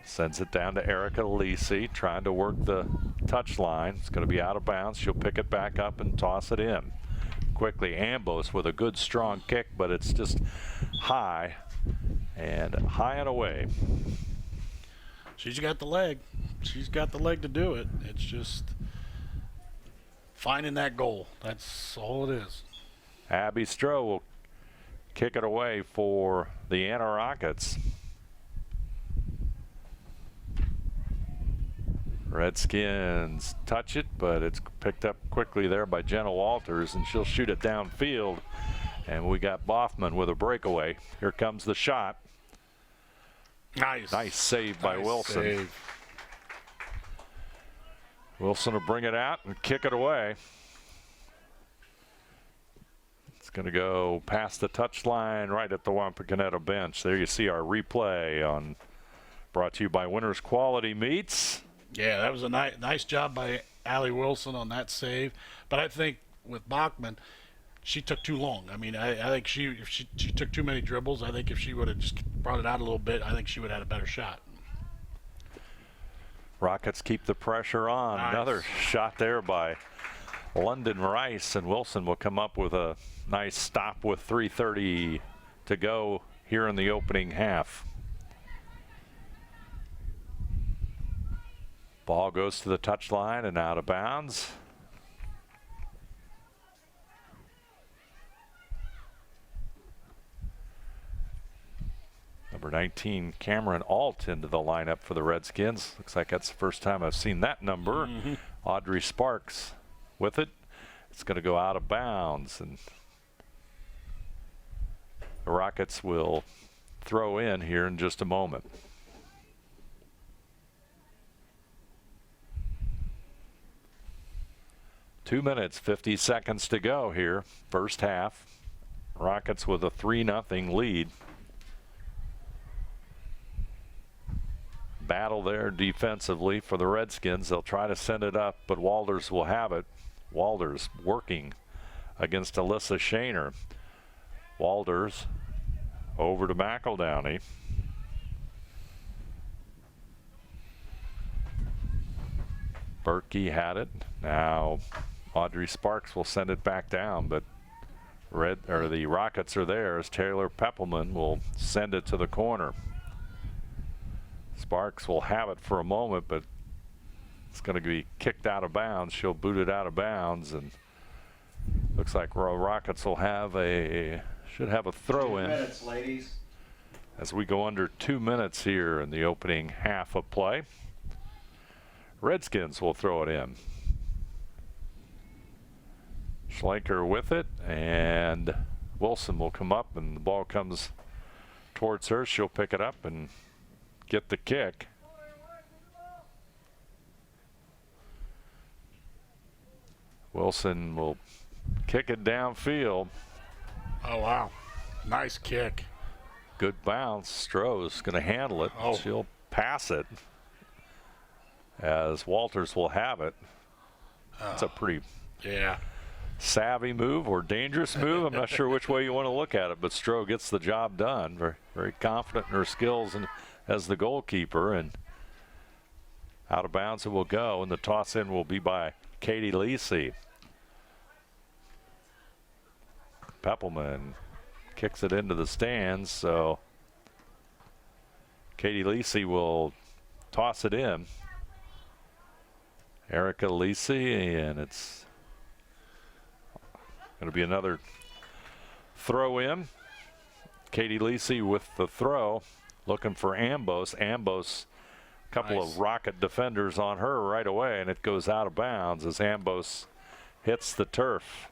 [SPEAKER 1] Sends it down to Erica Lisi, trying to work the touch line. It's going to be out of bounds. She'll pick it back up and toss it in. Quickly, Ambos with a good strong kick, but it's just high and away.
[SPEAKER 2] She's got the leg. She's got the leg to do it. It's just finding that goal. That's all it is.
[SPEAKER 1] Abby Stroh will kick it away for the Anna Rockets. Redskins touch it, but it's picked up quickly there by Jenna Walters, and she'll shoot it downfield. And we got Boffman with a breakaway. Here comes the shot. Nice save by Wilson.
[SPEAKER 2] Save.
[SPEAKER 1] Wilson will bring it out and kick it away. It's going to go past the touchline right at the Wapakoneta bench. There you see our replay on, brought to you by Winners Quality Meats.
[SPEAKER 2] Yeah, that was a nice job by Allie Wilson on that save. But I think with Bachman, she took too long. I mean, I think if she took too many dribbles. I think if she would have just brought it out a little bit, I think she would have had a better shot.
[SPEAKER 1] Rockets keep the pressure on.
[SPEAKER 2] Nice.
[SPEAKER 1] Another shot there by London Rice, and Wilson will come up with a nice stop with 3:30 to go here in the opening half. Ball goes to the touchline and out of bounds. Number 19, Cameron Alt, into the lineup for the Redskins. Looks like that's the first time I've seen that number. Audrey Sparks with it. It's going to go out of bounds, and the Rockets will throw in here in just a moment. Two minutes, 50 seconds to go here, first half. Rockets with a 3-0 lead. Battle there defensively for the Redskins. They'll try to send it up, but Walters will have it. Walters working against Alyssa Shaner. Walters over to McEldowney. Berkey had it. Now Audrey Sparks will send it back down, but the Rockets are there as Taylor Peppelman will send it to the corner. Sparks will have it for a moment, but it's going to be kicked out of bounds. She'll boot it out of bounds, and looks like Rockets will have should have a throw in.
[SPEAKER 6] 2 minutes, ladies.
[SPEAKER 1] As we go under 2 minutes here in the opening half of play. Redskins will throw it in. Schlenker with it, and Wilson will come up, and the ball comes towards her. She'll pick it up and get the kick. Wilson will kick it downfield.
[SPEAKER 2] Oh, wow. Nice kick.
[SPEAKER 1] Good bounce. Stroh's going to handle it.
[SPEAKER 2] Oh.
[SPEAKER 1] She'll pass it as Walters will have it. That's a pretty savvy move or dangerous move. I'm not sure which way you want to look at it, but Stroh gets the job done. Very, very confident in her skills and as the goalkeeper, and out of bounds it will go, and the toss in will be by Katie Lisi. Peppelman kicks it into the stands, so Katie Lisi will toss it in. Erica Lisi, and it's going to be another throw in. Katie Lisi with the throw, looking for Ambos. Ambos, a couple of Rocket defenders on her right away, and it goes out of bounds as Ambos hits the turf.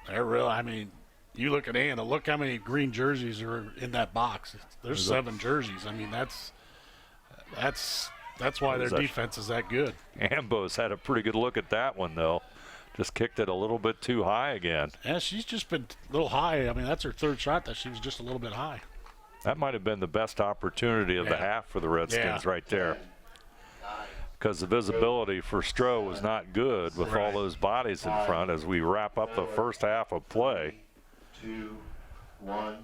[SPEAKER 2] I mean, you look at Anna, look how many green jerseys are in that box. There's 7 jerseys. I mean, that's why their defense is that good.
[SPEAKER 1] Ambos had a pretty good look at that one, though. Just kicked it a little bit too high again.
[SPEAKER 2] Yeah, she's just been a little high. I mean, that's her third shot that she was just a little bit high.
[SPEAKER 1] That might have been the best opportunity of the half for the Redskins right there. Because the visibility for Stroh was not good with all those bodies in front as we wrap up the first half of play.
[SPEAKER 6] 2, 1.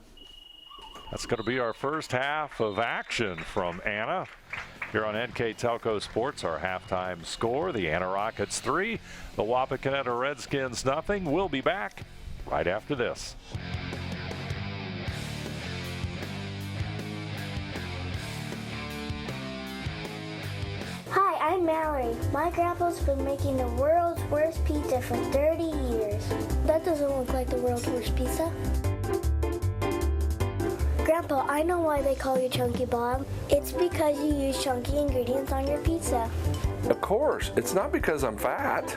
[SPEAKER 1] That's going to be our first half of action from Anna. Here on NKTelco Sports, our halftime score, the Anna Rockets 3, the Wapakoneta Redskins nothing. We'll be back right after this.
[SPEAKER 7] Hi, I'm Mallory. My grandpa's been making the world's worst pizza for 30 years. That doesn't look like the world's worst pizza. Grandpa, I know why they call you Chunky Bob. It's because you use chunky ingredients on your pizza.
[SPEAKER 8] Of course. It's not because I'm fat.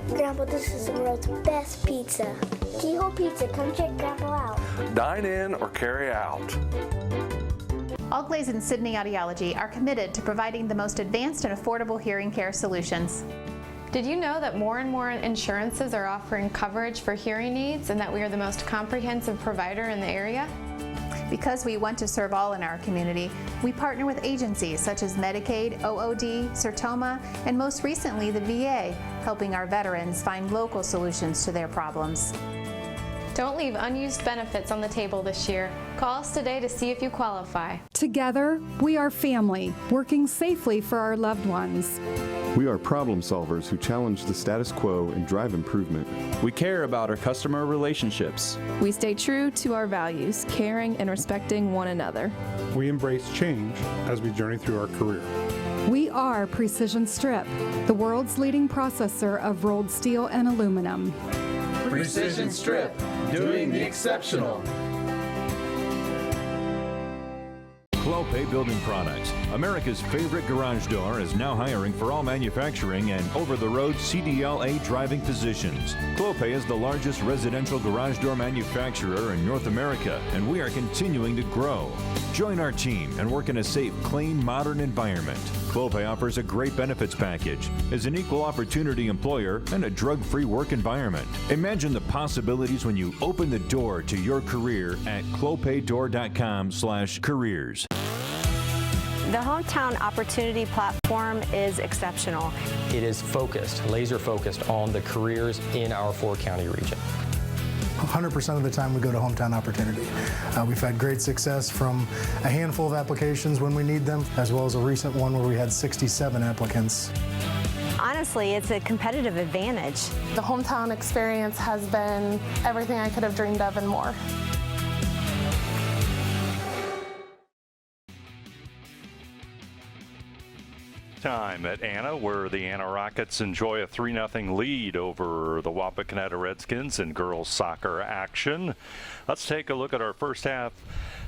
[SPEAKER 7] Grandpa, this is the world's best pizza. Keyhole Pizza, come check Grandpa out.
[SPEAKER 8] Dine in or carry out.
[SPEAKER 9] All Glaze and Sydney Audiology are committed to providing the most advanced and affordable hearing care solutions.
[SPEAKER 10] Did you know that more and more insurances are offering coverage for hearing aids and that we are the most comprehensive provider in the area?
[SPEAKER 9] Because we want to serve all in our community, we partner with agencies such as Medicaid, OOD, Sertoma, and most recently the VA, helping our veterans find local solutions to their problems.
[SPEAKER 10] Don't leave unused benefits on the table this year. Call us today to see if you qualify.
[SPEAKER 11] Together, we are family, working safely for our loved ones.
[SPEAKER 12] We are problem solvers who challenge the status quo and drive improvement.
[SPEAKER 13] We care about our customer relationships.
[SPEAKER 14] We stay true to our values, caring and respecting one another.
[SPEAKER 15] We embrace change as we journey through our career.
[SPEAKER 11] We are Precision Strip, the world's leading processor of rolled steel and aluminum.
[SPEAKER 16] Precision Strip, doing the exceptional.
[SPEAKER 3] Clopay Building Products, America's favorite garage door, is now hiring for all manufacturing and over-the-road CDLA driving positions. Clopay is the largest residential garage door manufacturer in North America, and we are continuing to grow. Join our team and work in a safe, clean, modern environment. Clopay offers a great benefits package, is an equal opportunity employer, and a drug-free work environment. Imagine the possibilities when you open the door to your career at clopaydoor.com/careers.
[SPEAKER 17] The Hometown Opportunity Platform is exceptional.
[SPEAKER 18] It is focused, laser focused on the careers in our 4-county region.
[SPEAKER 19] 100% of the time we go to Hometown Opportunity. We've had great success from a handful of applications when we need them, as well as a recent one where we had 67 applicants.
[SPEAKER 17] Honestly, it's a competitive advantage.
[SPEAKER 20] The Hometown experience has been everything I could have dreamed of and more.
[SPEAKER 1] Time at Anna, where the Anna Rockets enjoy a 3-0 lead over the Wapakoneta Redskins in girls soccer action. Let's take a look at our first half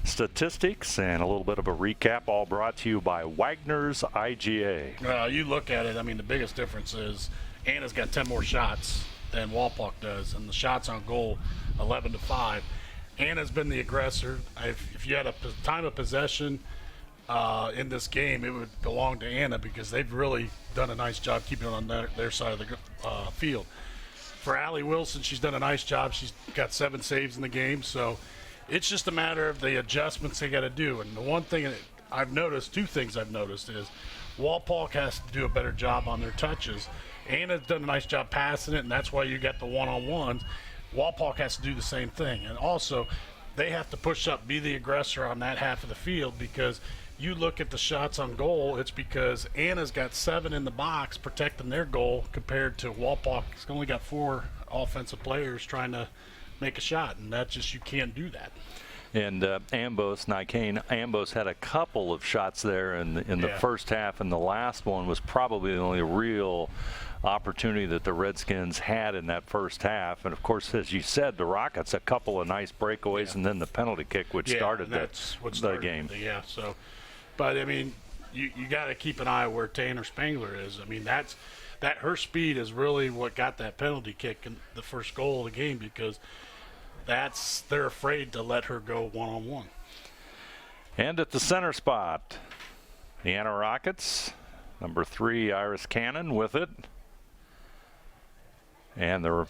[SPEAKER 1] statistics and a little bit of a recap, all brought to you by Wagner's IGA.
[SPEAKER 2] You look at it, I mean, the biggest difference is Anna's got 10 more shots than Walpock does, and the shots on goal 11-5. Anna's been the aggressor. If you had a time of possession in this game, it would belong to Anna because they've really done a nice job keeping it on their side of the field. For Allie Wilson, she's done a nice job. She's got 7 saves in the game, so it's just a matter of the adjustments they got to do. And the one thing that I've noticed, 2 things I've noticed, is Walpock has to do a better job on their touches. Anna's done a nice job passing it, and that's why you got the one-on-ones. Walpock has to do the same thing. And also, they have to push up, be the aggressor on that half of the field, because you look at the shots on goal, it's because Anna's got 7 in the box protecting their goal compared to Walpock's only got 4 offensive players trying to make a shot, and that just, you can't do that.
[SPEAKER 1] And Ambos had a couple of shots there in the first half, and the last one was probably the only real opportunity that the Redskins had in that first half. And of course, as you said, the Rockets a couple of nice breakaways, and then the penalty kick, which started the game.
[SPEAKER 2] Yeah, so, but I mean, you got to keep an eye where Tanner Spangler is. I mean, that her speed is really what got that penalty kick in the first goal of the game, because they're afraid to let her go one-on-one.
[SPEAKER 1] And at the center spot, the Anna Rockets, number 3, Iris Cannon with it. And the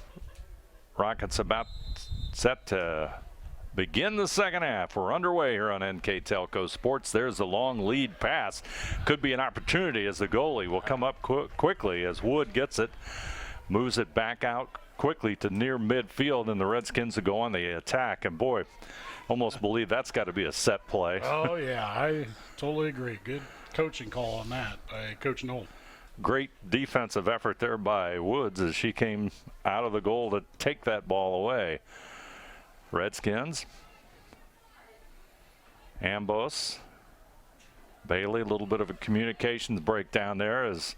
[SPEAKER 1] Rockets about set to begin the second half. We're underway here on NKTelco Sports. There's a long lead pass. Could be an opportunity as the goalie will come up quickly as Wood gets it, moves it back out quickly to near midfield, and the Redskins will go on the attack. And boy, almost believe that's got to be a set play.
[SPEAKER 2] Oh yeah, I totally agree. Good coaching call on that by Coach Knoll.
[SPEAKER 1] Great defensive effort there by Woods as she came out of the goal to take that ball away. Redskins, Ambos, Bailey, a little bit of a communications breakdown there as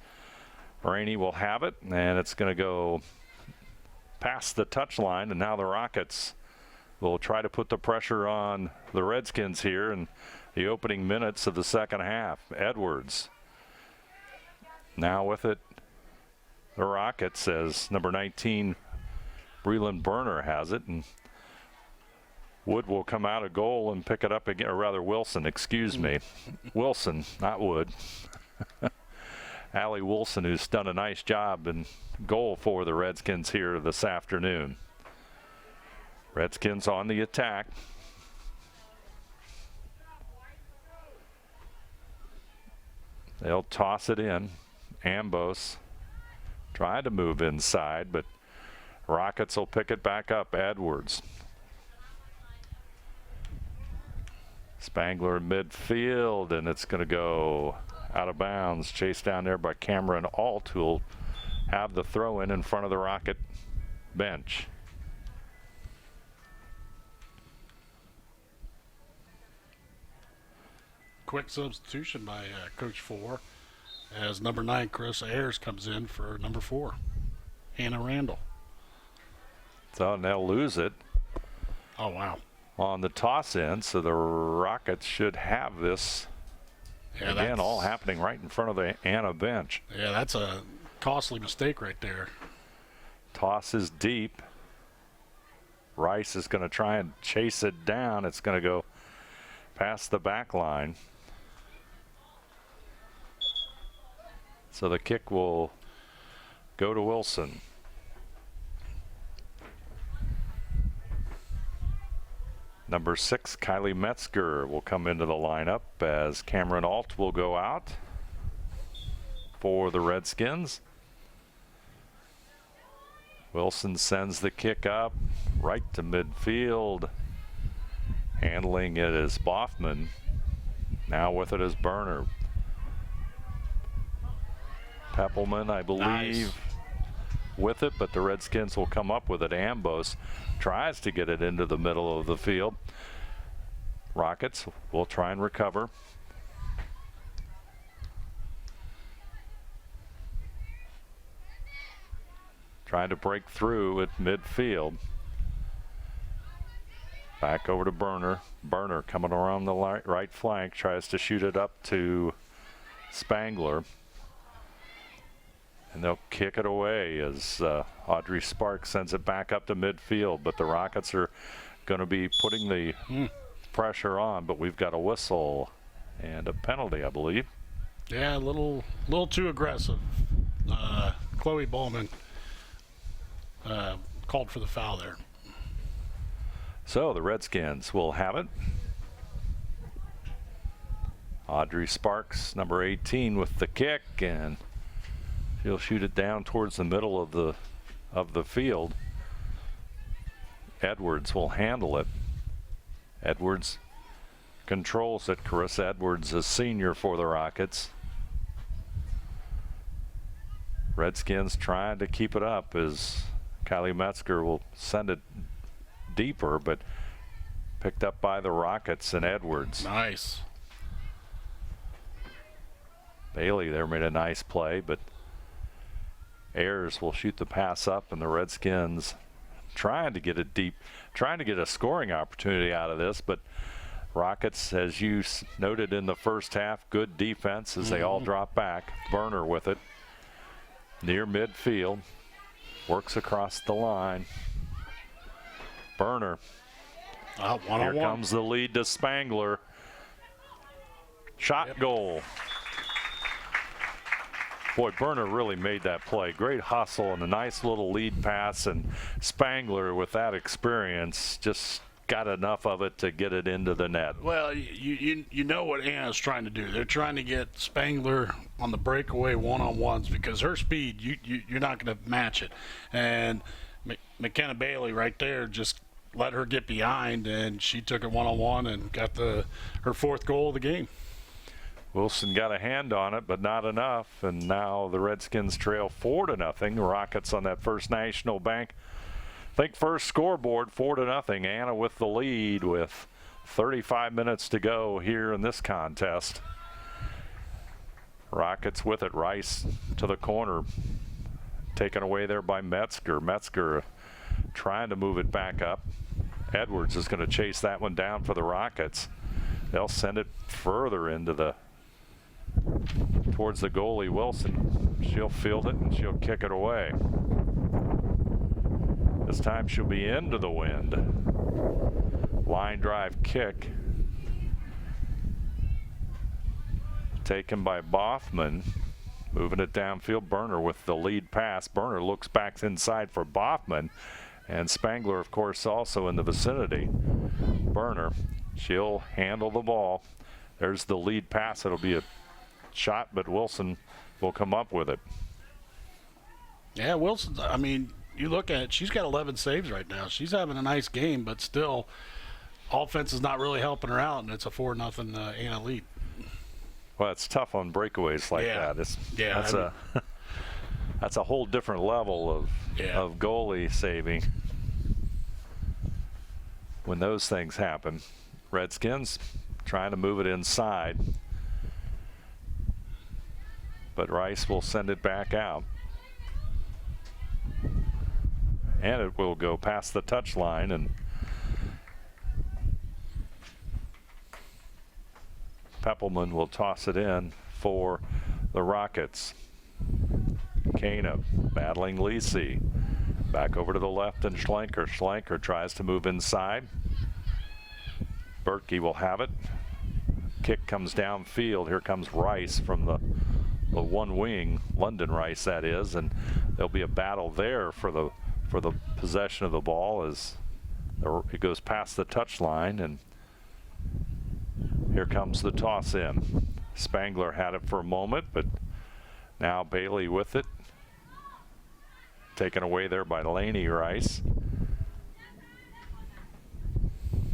[SPEAKER 1] Rainey will have it, and it's going to go past the touchline, and now the Rockets will try to put the pressure on the Redskins here in the opening minutes of the second half. Edwards now with it, the Rockets, as number 19 Breland Berner has it, and Wood will come out of goal and pick it up again, or rather Wilson, excuse me. Wilson, not Wood. Allie Wilson, who's done a nice job in goal for the Redskins here this afternoon. Redskins on the attack. They'll toss it in. Ambos trying to move inside, but Rockets will pick it back up. Edwards. Spangler in midfield, and it's going to go out of bounds. Chased down there by Cameron Alt, who'll have the throw in front of the Rocket bench.
[SPEAKER 2] Quick substitution by Coach 4 as number 9 Chris Ayers comes in for number 4 Hannah Randall.
[SPEAKER 1] So they'll lose it.
[SPEAKER 2] Oh, wow.
[SPEAKER 1] On the toss in, so the Rockets should have this.
[SPEAKER 2] Yeah,
[SPEAKER 1] again, all happening right in front of the Anna bench.
[SPEAKER 2] Yeah, that's a costly mistake right there.
[SPEAKER 1] Toss is deep. Rice is going to try and chase it down. It's going to go past the back line. So the kick will go to Wilson. Number 6, Kylie Metzger, will come into the lineup as Cameron Alt will go out for the Redskins. Wilson sends the kick up right to midfield. Handling it is Boffman. Now with it is Burner. Peppelman, I believe, with it, but the Redskins will come up with it. Ambos tries to get it into the middle of the field. Rockets will try and recover. Trying to break through at midfield. Back over to Burner. Burner coming around the right flank, tries to shoot it up to Spangler. And they'll kick it away as Audrey Sparks sends it back up to midfield. But the Rockets are going to be putting the pressure on. But we've got a whistle and a penalty, I believe.
[SPEAKER 2] Yeah, a little too aggressive. Chloe Bowman called for the foul there.
[SPEAKER 1] So the Redskins will have it. Audrey Sparks, number 18, with the kick, and she'll shoot it down towards the middle of the field. Edwards will handle it. Edwards controls it. Carissa Edwards, a senior for the Rockets. Redskins trying to keep it up as Kylie Metzger will send it deeper, but picked up by the Rockets and Edwards.
[SPEAKER 2] Nice.
[SPEAKER 1] Bailey there made a nice play, but Ayers will shoot the pass up, and the Redskins trying to get it deep, trying to get a scoring opportunity out of this, but Rockets, as you noted in the first half, good defense as they all drop back. Burner with it near midfield, works across the line. Burner. Here comes the lead to Spangler. Shot goal. Boy, Burner really made that play. Great hustle and a nice little lead pass, and Spangler, with that experience, just got enough of it to get it into the net.
[SPEAKER 2] Well, you know what Anna's trying to do. They're trying to get Spangler on the breakaway one-on-ones because her speed, you're not going to match it. And McKenna Bailey right there just let her get behind, and she took it one-on-one and got her 4th goal of the game.
[SPEAKER 1] Wilson got a hand on it, but not enough, and now the Redskins trail 4-0. Rockets on that First National Bank. I think first scoreboard, 4-0. Anna with the lead with 35 minutes to go here in this contest. Rockets with it. Rice to the corner. Taken away there by Metzger. Metzger trying to move it back up. Edwards is going to chase that one down for the Rockets. They'll send it further into towards the goalie, Wilson. She'll field it and she'll kick it away. This time she'll be into the wind. Line drive kick. Taken by Boffman. Moving it downfield. Burner with the lead pass. Burner looks back inside for Boffman. And Spangler, of course, also in the vicinity. Burner, she'll handle the ball. There's the lead pass. It'll be a shot, but Wilson will come up with it.
[SPEAKER 2] Yeah, Wilson, I mean, you look at it, she's got 11 saves right now. She's having a nice game, but still, offense is not really helping her out, and it's a 4-0 Anna lead.
[SPEAKER 1] Well, it's tough on breakaways like that. That's a whole different level of goalie saving. When those things happen, Redskins trying to move it inside, but Rice will send it back out. And it will go past the touch line, and Peppelman will toss it in for the Rockets. Kana battling Lisi. Back over to the left, and Schlenker. Schlenker tries to move inside. Berkey will have it. Kick comes downfield. Here comes Rice from the one wing, London Rice that is, and there'll be a battle there for the possession of the ball as it goes past the touch line, and here comes the toss in. Spangler had it for a moment, but now Bailey with it. Taken away there by Laney Rice.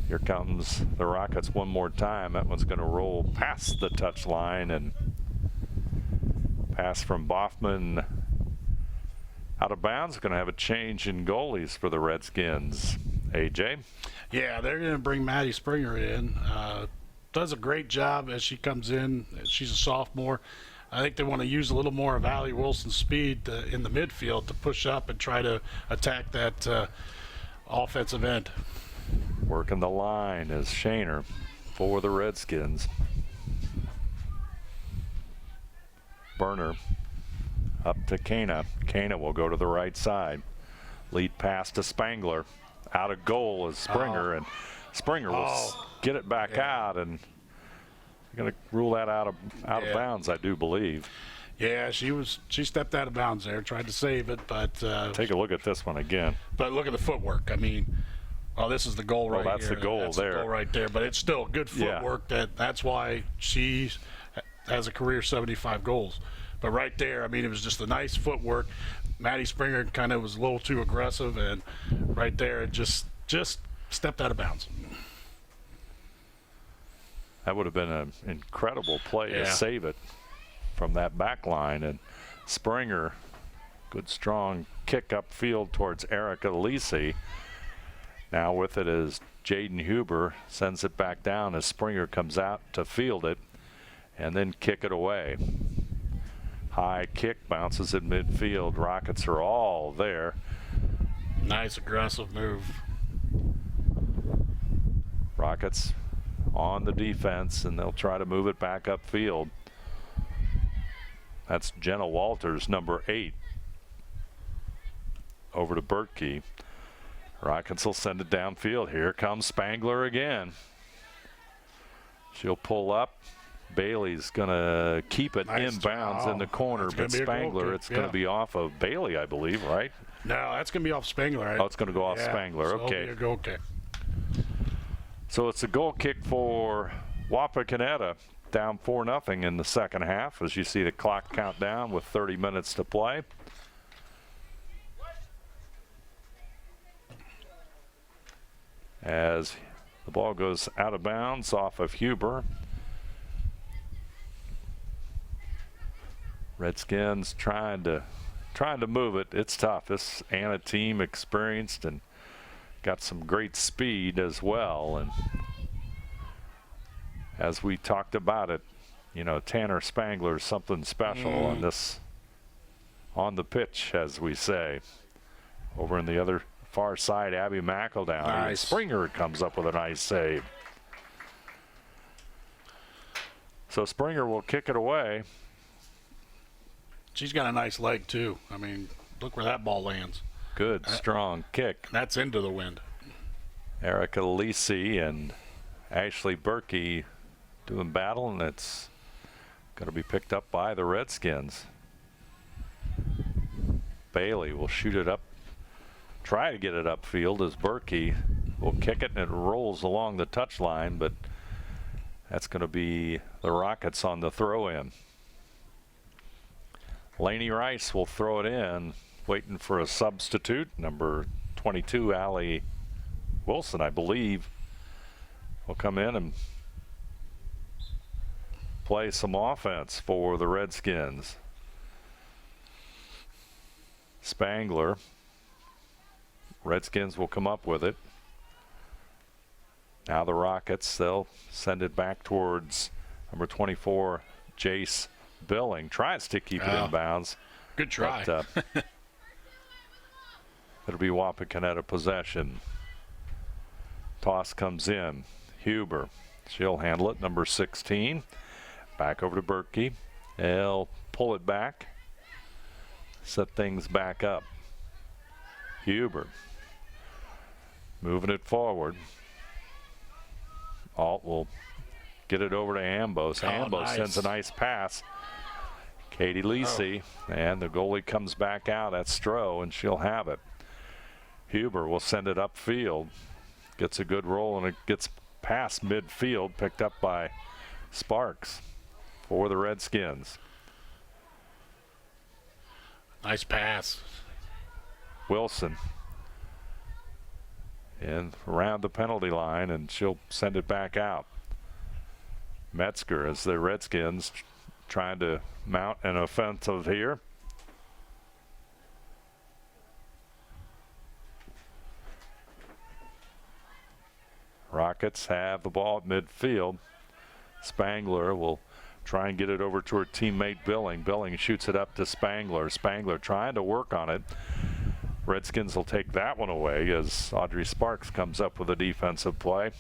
[SPEAKER 1] Here comes the Rockets one more time. That one's going to roll past the touch line, and pass from Boffman out of bounds. Going to have a change in goalies for the Redskins. AJ?
[SPEAKER 2] Yeah, they're going to bring Maddie Springer in. Does a great job as she comes in. She's a sophomore. I think they want to use a little more of Allie Wilson's speed in the midfield to push up and try to attack that offensive end.
[SPEAKER 1] Working the line is Shaner for the Redskins. Burner up to Kana. Kana will go to the right side. Lead pass to Spangler. Out of goal is Springer, and Springer will get it back out, and they're going to rule that out of bounds, I do believe.
[SPEAKER 2] Yeah, she stepped out of bounds there, tried to save it, but
[SPEAKER 1] take a look at this one again.
[SPEAKER 2] But look at the footwork. I mean, this is the goal right here.
[SPEAKER 1] That's the goal there.
[SPEAKER 2] The goal right there, but it's still good footwork. That's why she has a career 75 goals. But right there, I mean, it was just a nice footwork. Maddie Springer kind of was a little too aggressive, and right there, it just stepped out of bounds.
[SPEAKER 1] That would have been an incredible play to save it from that back line. And Springer, good strong kick upfield towards Erica Lisi. Now with it is Jaden Huber, sends it back down as Springer comes out to field it and then kick it away. High kick, bounces in midfield. Rockets are all there.
[SPEAKER 2] Nice aggressive move.
[SPEAKER 1] Rockets on the defense, and they'll try to move it back upfield. That's Jenna Walters, number 8. Over to Bertkey. Rockets will send it downfield. Here comes Spangler again. She'll pull up. Bailey's going to keep it inbounds in the corner, but Spangler, it's going to be off of Bailey, I believe, right?
[SPEAKER 2] No, that's going to be off Spangler. Right?
[SPEAKER 1] Oh, it's going to go off Spangler.
[SPEAKER 2] So
[SPEAKER 1] okay.
[SPEAKER 2] It'll be a goal kick.
[SPEAKER 1] So it's a goal kick for Wapakoneta, down 4-0 in the second half, as you see the clock count down with 30 minutes to play. As the ball goes out of bounds off of Huber. Redskins trying to move it. It's tough. This Anna team experienced and got some great speed as well. And as we talked about it, you know, Tanner Spangler is something special on the pitch, as we say. Over in the other far side, Abby McEldown.
[SPEAKER 2] Nice.
[SPEAKER 1] Springer comes up with a nice save. So Springer will kick it away.
[SPEAKER 2] She's got a nice leg, too. I mean, look where that ball lands.
[SPEAKER 1] Good, strong kick.
[SPEAKER 2] That's into the wind.
[SPEAKER 1] Erica Lisi and Ashley Berkey doing battle, and it's going to be picked up by the Redskins. Bailey will shoot it up, try to get it upfield as Berkey will kick it, and it rolls along the touch line, but that's going to be the Rockets on the throw-in. Laney Rice will throw it in, waiting for a substitute. Number 22, Allie Wilson, I believe, will come in and play some offense for the Redskins. Spangler. Redskins will come up with it. Now the Rockets, they'll send it back towards number 24, Jace Billing. Tries to keep it in bounds.
[SPEAKER 2] Good try.
[SPEAKER 1] But, it'll be Wapakoneta possession. Toss comes in. Huber. She'll handle it. Number 16. Back over to Berkey. They'll pull it back. Set things back up. Huber. Moving it forward. Alt will get it over to Ambos. Ambos sends a nice pass. Katie Lisi, and the goalie comes back out. That's Stroh, and she'll have it. Huber will send it upfield. Gets a good roll, and it gets past midfield, picked up by Sparks for the Redskins.
[SPEAKER 2] Nice pass.
[SPEAKER 1] Wilson in around the penalty line, and she'll send it back out. Metzger, as the Redskins trying to mount an offensive here. Rockets have the ball at midfield. Spangler will try and get it over to her teammate Billing. Billing shoots it up to Spangler. Spangler trying to work on it. Redskins will take that one away as Audrey Sparks comes up with a defensive play.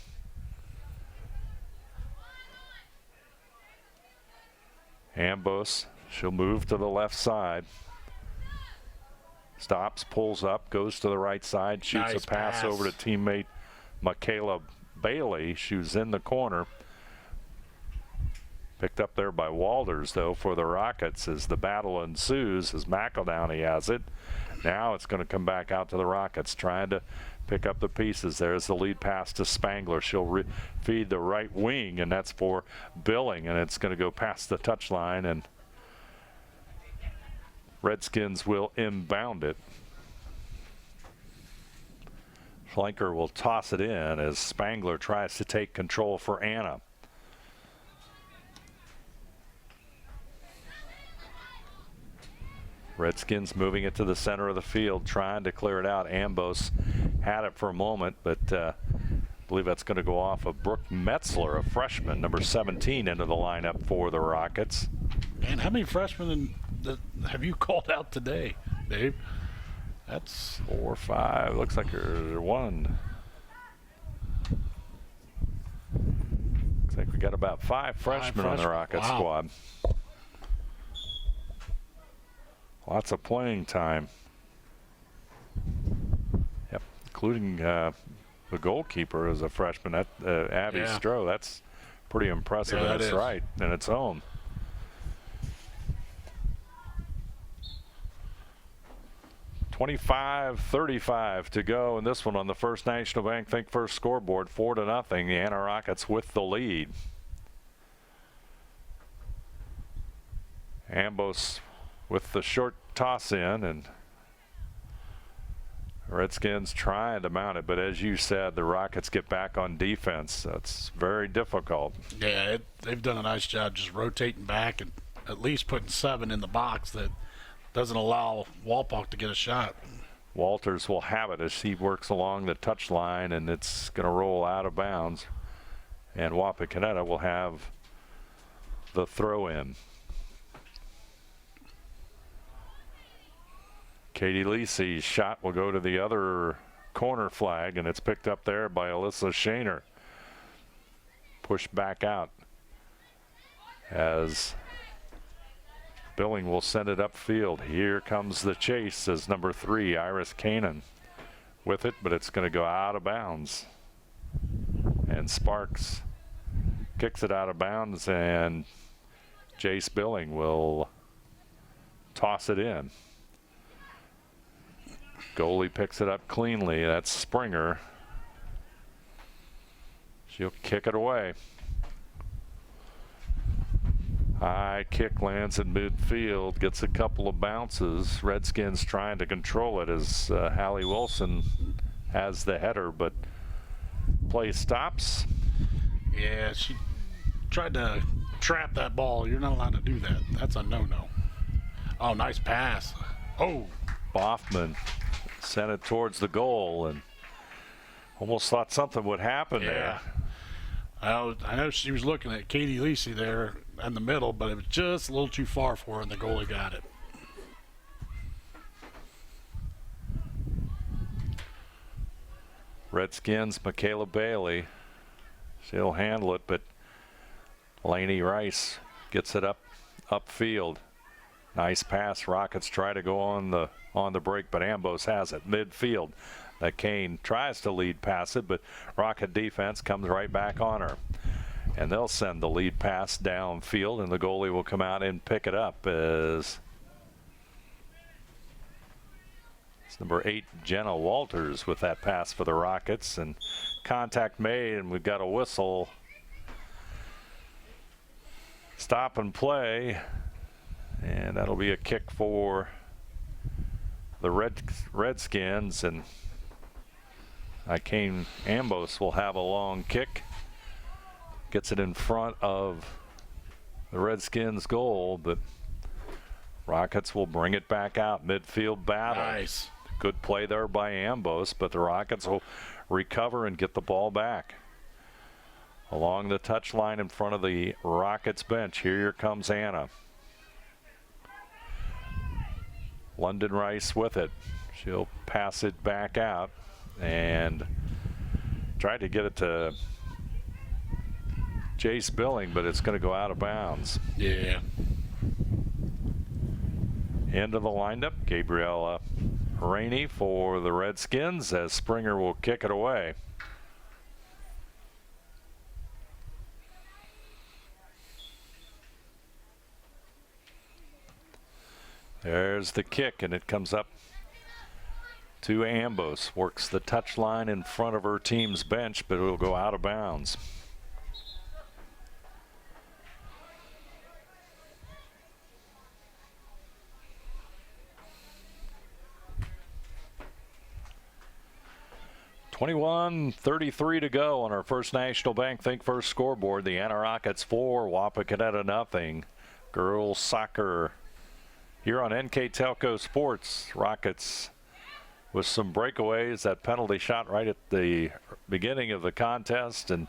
[SPEAKER 1] Ambos, she'll move to the left side. Stops, pulls up, goes to the right side, shoots
[SPEAKER 2] Nice
[SPEAKER 1] a pass over to teammate Michaela Bailey. She's in the corner. Picked up there by Walters, though, for the Rockets as the battle ensues as McEldowney has it. Now it's going to come back out to the Rockets, trying to pick up the pieces. There's the lead pass to Spangler. She'll feed the right wing, and that's for Billing, and it's going to go past the touchline, and Redskins will inbound it. Flanker will toss it in as Spangler tries to take control for Anna. Redskins moving it to the center of the field, trying to clear it out. Ambos had it for a moment, but I believe that's going to go off of Brooke Metzler, a freshman, number 17, into the lineup for the Rockets.
[SPEAKER 2] Man, how many freshmen have you called out today, Dave? That's
[SPEAKER 1] 4 or 5. Looks like there's one. Looks like we got about 5 freshmen on the Rocket squad. Lots of playing time. Yep, including the goalkeeper is a freshman. That Abby Stroh. That's pretty impressive in its right, in its own. .35 to go in this one on the First National Bank Think First scoreboard. 4-0. The Anna Rockets with the lead. Ambos with the short toss in, and Redskins trying to mount it, but as you said, the Rockets get back on defense. That's very difficult.
[SPEAKER 2] Yeah, they've done a nice job just rotating back and at least putting 7 in the box that doesn't allow Walpok to get a shot.
[SPEAKER 1] Walters will have it as he works along the touch line, and it's going to roll out of bounds, and Wapakoneta will have the throw in. Katie Lisi's shot will go to the other corner flag, and it's picked up there by Alyssa Shaner. Pushed back out as Billing will send it upfield. Here comes the chase as number 3, Iris Kanan, with it, but it's going to go out of bounds. And Sparks kicks it out of bounds, and Jace Billing will toss it in. Goalie picks it up cleanly. That's Springer. She'll kick it away. High kick lands in midfield, gets a couple of bounces. Redskins trying to control it as Hallie Wilson has the header, but play stops.
[SPEAKER 2] Yeah, she tried to trap that ball. You're not allowed to do that. That's a no-no. Oh, nice pass. Oh.
[SPEAKER 1] Boffman sent it towards the goal and almost thought something would happen there.
[SPEAKER 2] I know she was looking at Katie Lacey there in the middle, but it was just a little too far for her, and the goalie got it.
[SPEAKER 1] Redskins, Michaela Bailey. She'll handle it, but Lainey Rice gets it upfield. Nice pass. Rockets try to go on the break, but Ambos has it midfield. Kane tries to lead pass it, but Rocket defense comes right back on her. And they'll send the lead pass downfield, and the goalie will come out and pick it up as it's number 8, Jenna Walters, with that pass for the Rockets. And contact made, and we've got a whistle. Stop and play, and that'll be a kick for the Redskins, and Kane Ambos will have a long kick. Gets it in front of the Redskins goal, but Rockets will bring it back out. Midfield battle.
[SPEAKER 2] Nice.
[SPEAKER 1] Good play there by Ambos, but the Rockets will recover and get the ball back. Along the touchline in front of the Rockets bench, here comes Anna. London Rice with it. She'll pass it back out and try to get it to Jace Billing, but it's going to go out of bounds.
[SPEAKER 2] Yeah.
[SPEAKER 1] Into the lineup, Gabriella Rainey for the Redskins, as Springer will kick it away. There's the kick, and it comes up to Ambos. Works the touch line in front of her team's bench, but it'll go out of bounds. .33 to go on our First National Bank Think First scoreboard. The Anna Rockets 4, Wapakoneta nothing. Girls soccer here on NKTelco Sports. Rockets with some breakaways. That penalty shot right at the beginning of the contest, and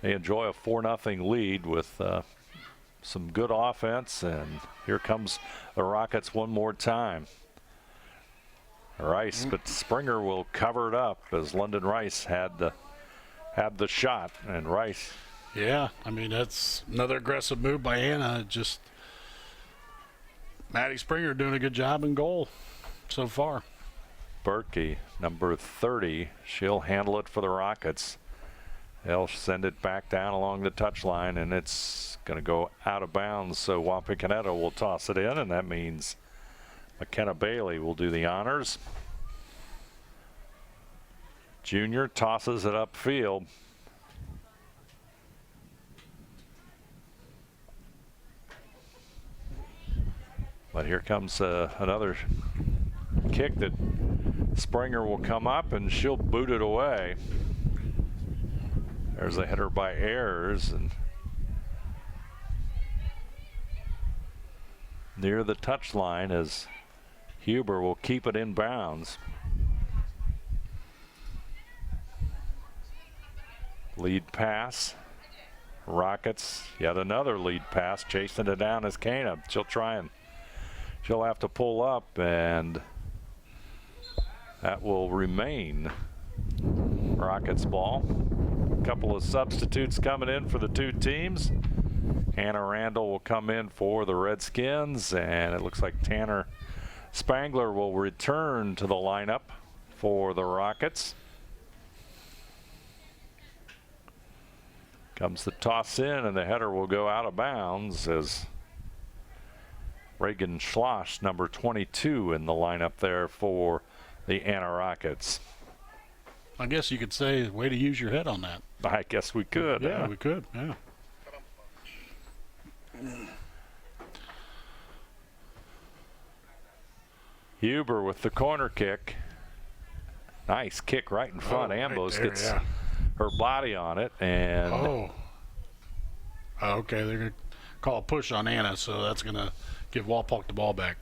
[SPEAKER 1] they enjoy a 4-0 lead with some good offense. And here comes the Rockets one more time. Rice, but Springer will cover it up as London Rice had the shot, and Rice.
[SPEAKER 2] Yeah, I mean, that's another aggressive move by Anna. Just Maddie Springer doing a good job in goal so far.
[SPEAKER 1] Berkey, number 30, she'll handle it for the Rockets. They'll send it back down along the touchline, and it's going to go out of bounds, so Wapakoneta will toss it in, and that means McKenna Bailey will do the honors. Junior tosses it upfield. But here comes another kick that Springer will come up, and she'll boot it away. There's a header by Ayers, and near the touchline as Huber will keep it in bounds. Lead pass. Rockets, yet another lead pass, chasing it down as Kana. She'll have to pull up, and that will remain Rockets ball. A couple of substitutes coming in for the two teams. Hannah Randall will come in for the Redskins, and it looks like Tanner Spangler will return to the lineup for the Rockets. Comes the toss in, and the header will go out of bounds as Reagan Schloss, number 22, in the lineup there for the Anna Rockets.
[SPEAKER 2] I guess you could say, way to use your head on that.
[SPEAKER 1] I guess we could.
[SPEAKER 2] Yeah, we could, yeah.
[SPEAKER 1] Huber with the corner kick. Nice kick right in front. Ambrose
[SPEAKER 2] right there,
[SPEAKER 1] gets her body on it, and
[SPEAKER 2] okay, they're going to call a push on Anna, so that's going to give Wapak the ball back.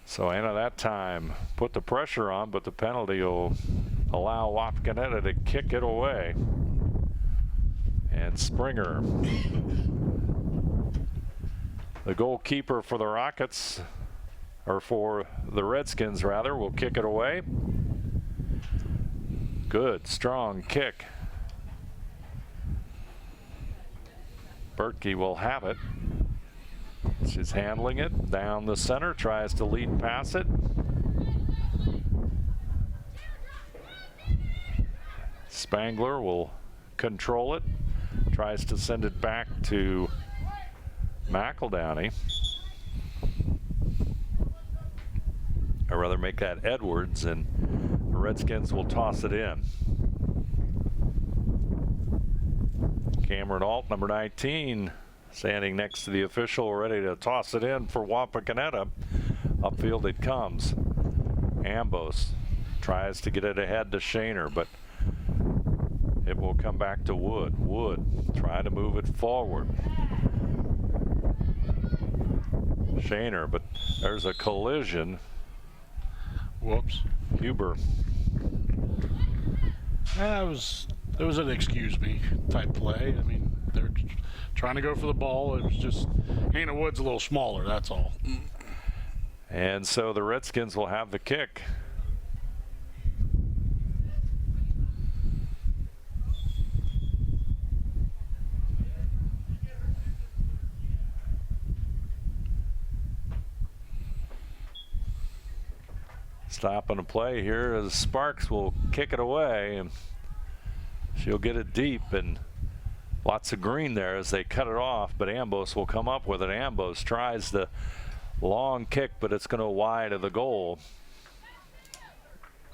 [SPEAKER 1] So Anna that time put the pressure on, but the penalty will allow Wapakoneta to kick it away. And Springer, the goalkeeper for the Rockets, or for the Redskins rather, will kick it away. Good, strong kick. Bertke will have it. She's handling it down the center, tries to lead pass it. Spangler will control it, tries to send it back to McEldowney. I'd rather make that Edwards, and the Redskins will toss it in. Cameron Alt, number 19, standing next to the official, ready to toss it in for Wapakoneta. Upfield it comes. Ambos tries to get it ahead to Shaner, but it will come back to Wood. Wood trying to move it forward. Shaner, but there's a collision.
[SPEAKER 2] Whoops.
[SPEAKER 1] Huber.
[SPEAKER 2] It was an excuse me type play. I mean, they're trying to go for the ball. It was just Hannah Wood's a little smaller, that's all.
[SPEAKER 1] And so the Redskins will have the kick. Stopping the play here as Sparks will kick it away, and she'll get it deep, and lots of green there as they cut it off, but Ambos will come up with it. Ambos tries the long kick, but it's going to wide of the goal,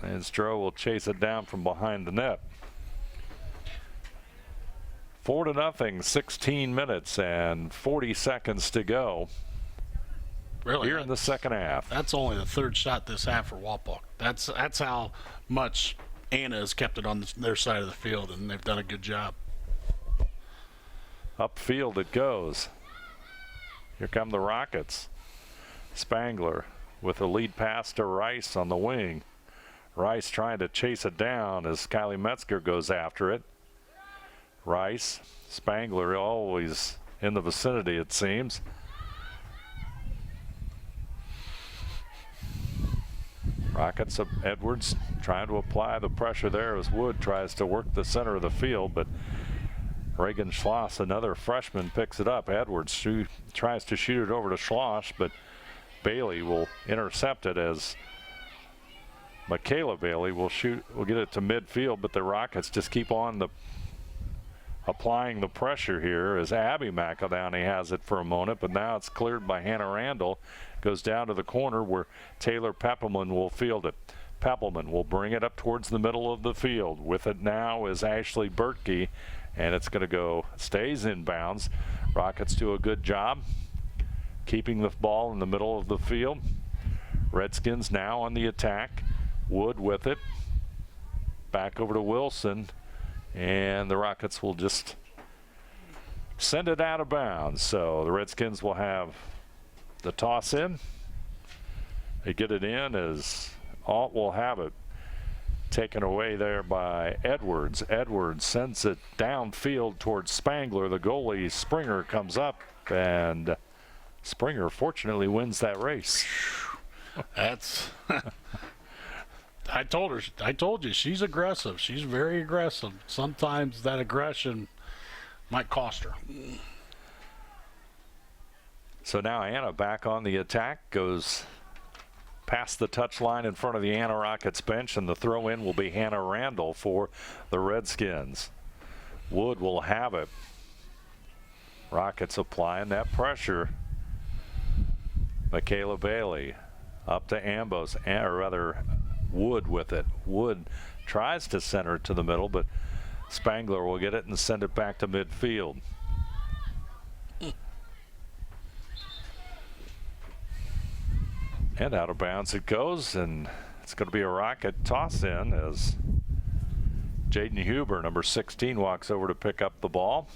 [SPEAKER 1] and Stroh will chase it down from behind the net. 4-0, 16 minutes and 40 seconds to go.
[SPEAKER 2] Really,
[SPEAKER 1] here in the second half.
[SPEAKER 2] That's only the third shot this half for Wapak. That's how much Anna has kept it on their side of the field, and they've done a good job.
[SPEAKER 1] Upfield it goes. Here come the Rockets. Spangler with a lead pass to Rice on the wing. Rice trying to chase it down as Kylie Metzger goes after it. Rice, Spangler always in the vicinity, it seems. Rockets of Edwards trying to apply the pressure there as Wood tries to work the center of the field, but Reagan Schloss, another freshman, picks it up. Edwards tries to shoot it over to Schloss, but Bailey will intercept it as Michaela Bailey will get it to midfield, but the Rockets just keep on applying the pressure here as Abby McEldowney has it for a moment, but now it's cleared by Hannah Randall. Goes down to the corner where Taylor Peppelman will field it. Peppelman will bring it up towards the middle of the field. With it now is Ashley Bertke, and it's going to go, stays in bounds. Rockets do a good job keeping the ball in the middle of the field. Redskins now on the attack. Wood with it. Back over to Wilson, and the Rockets will just send it out of bounds. So the Redskins will have the toss in. They get it in as Alt will have it taken away there by Edwards. Edwards sends it downfield towards Spangler. The goalie Springer comes up, and Springer fortunately wins that race.
[SPEAKER 2] That's I told you she's aggressive. She's very aggressive. Sometimes that aggression might cost her.
[SPEAKER 1] So now Anna back on the attack, goes past the touch line in front of the Anna Rockets bench, and the throw in will be Hannah Randall for the Redskins. Wood will have it. Rockets applying that pressure. Michaela Bailey up to Ambos, or rather Wood with it. Wood tries to center it to the middle, but Spangler will get it and send it back to midfield. And out of bounds it goes, and it's going to be a Rocket toss-in as Jaden Huber, number 16, walks over to pick up the ball.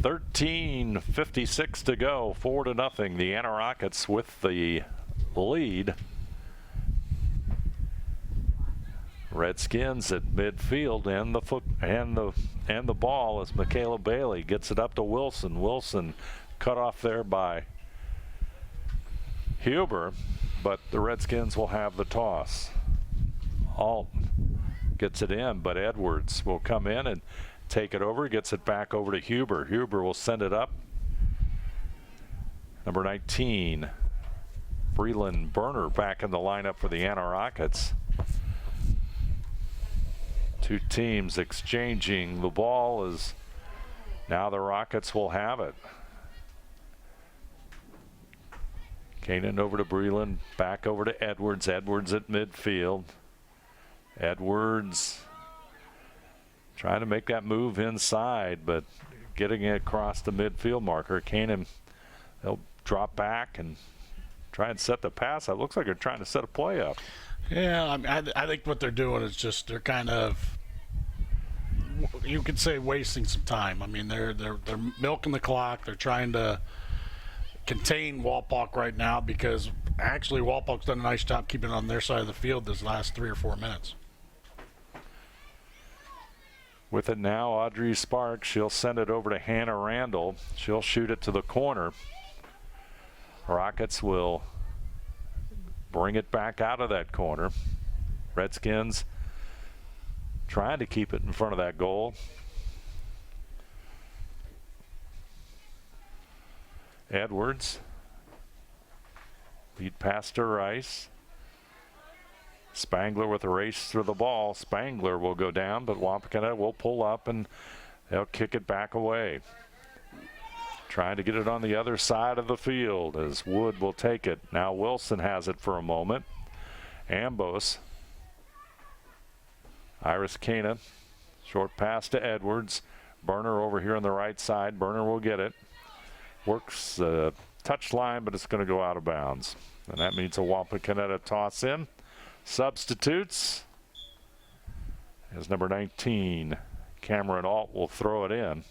[SPEAKER 1] 13:56 to go, 4-0. The Anna Rockets with the lead. Redskins at midfield, and the ball as Michaela Bailey gets it up to Wilson. Wilson cut off there by Huber, but the Redskins will have the toss. Alton gets it in, but Edwards will come in and take it over, gets it back over to Huber. Huber will send it up. Number 19, Breland Berner, back in the lineup for the Anna Rockets. Two teams exchanging the ball as now the Rockets will have it. Kanan over to Breland, back over to Edwards. Edwards at midfield. Edwards trying to make that move inside, but getting it across the midfield marker. Kanan, they'll drop back and try and set the pass. It looks like they're trying to set a play up.
[SPEAKER 2] Yeah, I mean, I think what they're doing is just they're kind of, you could say, wasting some time. I mean, they're milking the clock. They're trying to contain Wapak right now because actually Wapak's done a nice job keeping it on their side of the field this last 3 or 4 minutes.
[SPEAKER 1] With it now, Audrey Sparks. She'll send it over to Hannah Randall. She'll shoot it to the corner. Rockets will bring it back out of that corner. Redskins trying to keep it in front of that goal. Edwards. Lead pass to Rice. Spangler with a race through the ball. Spangler will go down, but Wapakoneta will pull up and they'll kick it back away. Trying to get it on the other side of the field as Wood will take it. Now Wilson has it for a moment. Ambos. Iris Kana. Short pass to Edwards. Berner over here on the right side. Berner will get it. Works the touch line, but it's going to go out of bounds. And that means a Wapakoneta toss in. Substitutes. As number 19, Cameron Alt will throw it in.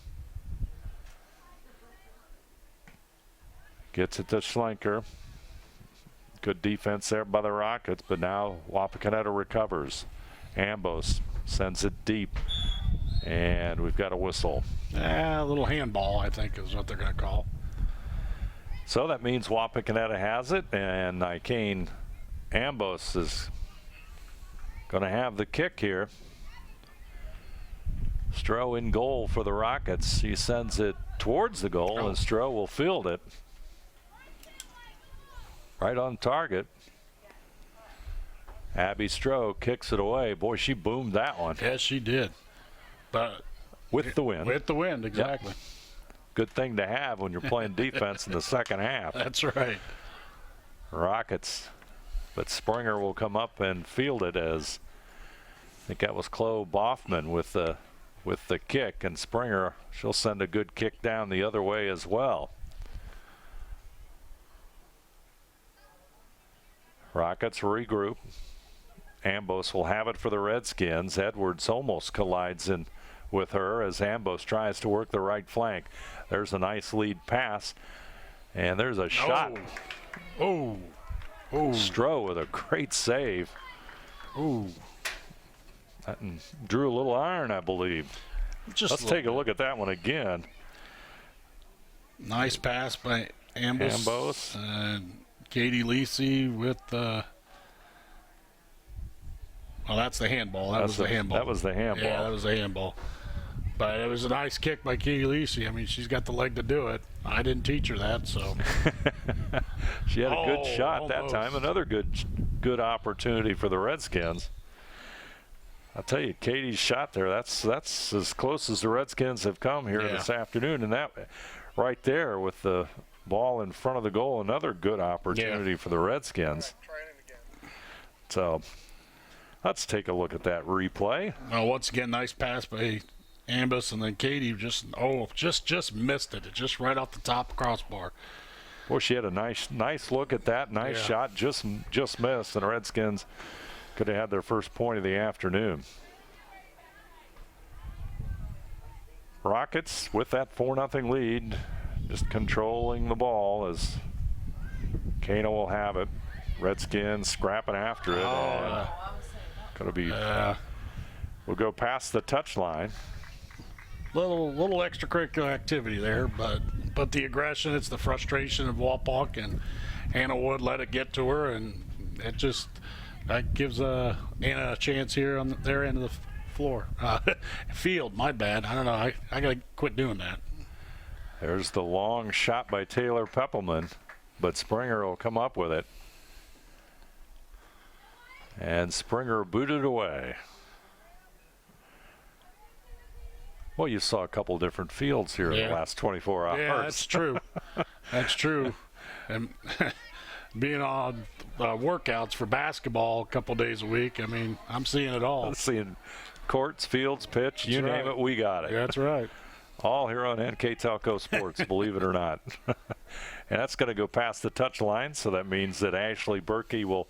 [SPEAKER 1] Gets it to Schlenker. Good defense there by the Rockets, but now Wapakoneta recovers. Ambos sends it deep, and we've got a whistle.
[SPEAKER 2] A little handball, I think, is what they're going to call.
[SPEAKER 1] So that means Wapakoneta has it, and Nikane Ambos is going to have the kick here. Stroh in goal for the Rockets. He sends it towards the goal, and Stroh will field it. Right on target. Abby Stroh kicks it away. Boy, she boomed that one.
[SPEAKER 2] Yes, she did. But
[SPEAKER 1] with the wind.
[SPEAKER 2] With the wind, exactly.
[SPEAKER 1] Yep. Good thing to have when you're playing defense in the second half.
[SPEAKER 2] That's right.
[SPEAKER 1] Rockets. But Springer will come up and field it as I think that was Chloe Boffman with the kick, and Springer, she'll send a good kick down the other way as well. Rockets regroup. Ambos will have it for the Redskins. Edwards almost collides in with her as Ambos tries to work the right flank. There's a nice lead pass, and there's a shot.
[SPEAKER 2] Oh.
[SPEAKER 1] Stroh with a great save.
[SPEAKER 2] Ooh.
[SPEAKER 1] Drew a little iron, I believe. Let's take a look at that one again.
[SPEAKER 2] Nice pass by Ambos. Katie Lisi with the. Well, that's the handball. That was the handball.
[SPEAKER 1] That was the handball.
[SPEAKER 2] Yeah, that was the handball. But it was a nice kick by Katie Lisi. I mean, she's got the leg to do it. I didn't teach her that, so.
[SPEAKER 1] She had a good shot that time. Another good opportunity for the Redskins. I'll tell you, Katie's shot there, that's as close as the Redskins have come here this afternoon. And that right there with the ball in front of the goal, another good opportunity for the Redskins. So let's take a look at that replay.
[SPEAKER 2] Well, once again, nice pass by Ambos, and then Katie just missed it. It's just right off the top crossbar.
[SPEAKER 1] Boy, she had a nice look at that. Nice shot, just missed, and the Redskins could have had their first point of the afternoon. Rockets with that 4-0 lead, just controlling the ball as Kano will have it. Redskins scrapping after it. Gonna be. We'll go past the touchline.
[SPEAKER 2] Little extracurricular activity there, but the aggression, it's the frustration of Wapak, and Hannah Wood let it get to her, and it just that gives Anna a chance here on their end of the floor. Field, my bad. I don't know. I got to quit doing that.
[SPEAKER 1] There's the long shot by Taylor Peppelman, but Springer will come up with it. And Springer booted away. Well, you saw a couple different fields here in the last 24 hours.
[SPEAKER 2] Yeah, that's true. That's true. And being on workouts for basketball a couple days a week, I mean, I'm seeing it all.
[SPEAKER 1] I'm seeing courts, fields, pitch, you name it, we got it.
[SPEAKER 2] That's right.
[SPEAKER 1] All here on NKTelco Sports, believe it or not. And that's going to go past the touch line, so that means that Ashley Berkey will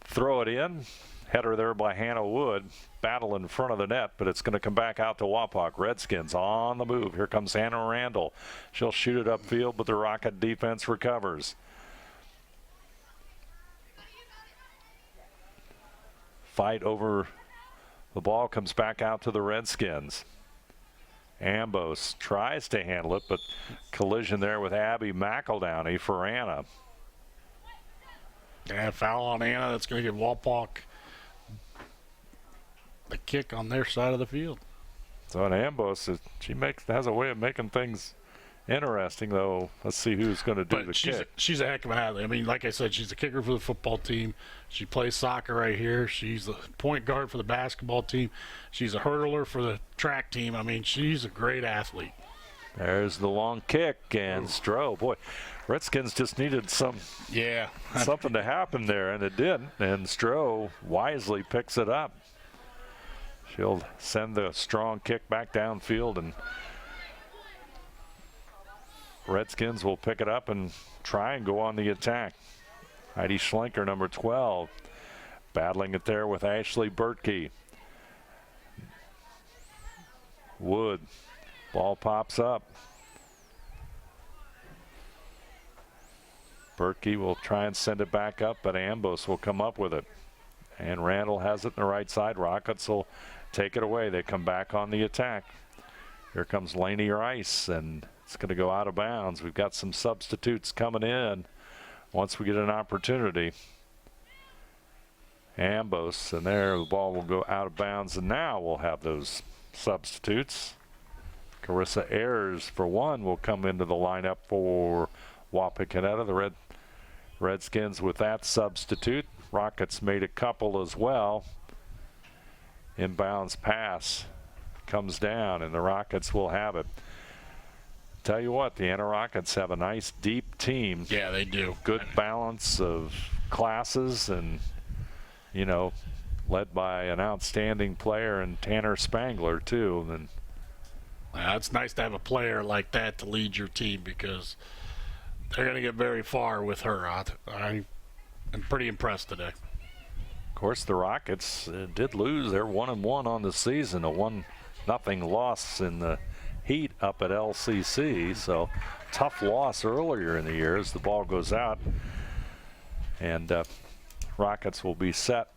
[SPEAKER 1] throw it in. Header there by Hannah Wood. Battle in front of the net, but it's going to come back out to Wapak. Redskins on the move. Here comes Hannah Randall. She'll shoot it upfield, but the Rocket defense recovers. Fight over the ball comes back out to the Redskins. Ambos tries to handle it, but collision there with Abby McEldowney for Anna.
[SPEAKER 2] Yeah, foul on Anna. That's going to give Wapak the kick on their side of the field.
[SPEAKER 1] So an Ambos, she has a way of making things interesting, though. Let's see who's going to do the kick.
[SPEAKER 2] She's a heck of an athlete. I mean, like I said, she's a kicker for the football team. She plays soccer right here. She's the point guard for the basketball team. She's a hurdler for the track team. I mean, she's a great athlete.
[SPEAKER 1] There's the long kick, and Stroh. Boy, Redskins just needed something to happen there, and it didn't. And Stroh wisely picks it up. She'll send the strong kick back downfield, and Redskins will pick it up and try and go on the attack. Heidi Schlenker, number 12, battling it there with Ashley Berkey. Wood, ball pops up. Berkey will try and send it back up, but Ambos will come up with it. And Randall has it in the right side. Rockets will take it away. They come back on the attack. Here comes Lainey Rice, and it's going to go out of bounds. We've got some substitutes coming in once we get an opportunity. Ambos, and there the ball will go out of bounds, and now we'll have those substitutes. Carissa Ayers, for one, will come into the lineup for Wapakoneta. The Redskins with that substitute. Rockets made a couple as well. Inbounds pass comes down, and the Rockets will have it. Tell you what, the Anna Rockets have a nice deep team.
[SPEAKER 2] Yeah, they do.
[SPEAKER 1] Good balance of classes, and you know, led by an outstanding player in Tanner Spangler too. And
[SPEAKER 2] it's nice to have a player like that to lead your team, because they're going to get very far with her. I'm pretty impressed today.
[SPEAKER 1] Of course, the Rockets did lose. They're 1-1 on the season, a 1-0 loss in the heat up at LCC. So tough loss earlier in the year as the ball goes out, and Rockets will be set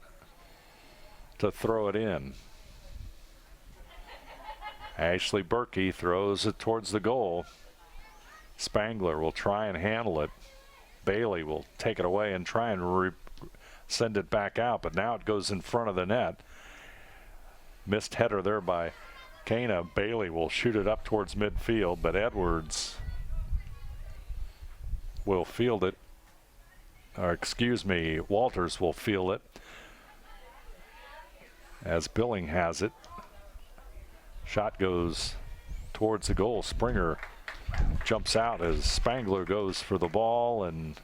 [SPEAKER 1] to throw it in. Ashley Berkey throws it towards the goal. Spangler will try and handle it. Bailey will take it away and try and send it back out, but now it goes in front of the net. Missed header there by Kana. Bailey will shoot it up towards midfield, but Edwards will field it. Or excuse me, Walters will field it as Billing has it. Shot goes towards the goal. Springer jumps out as Spangler goes for the ball, and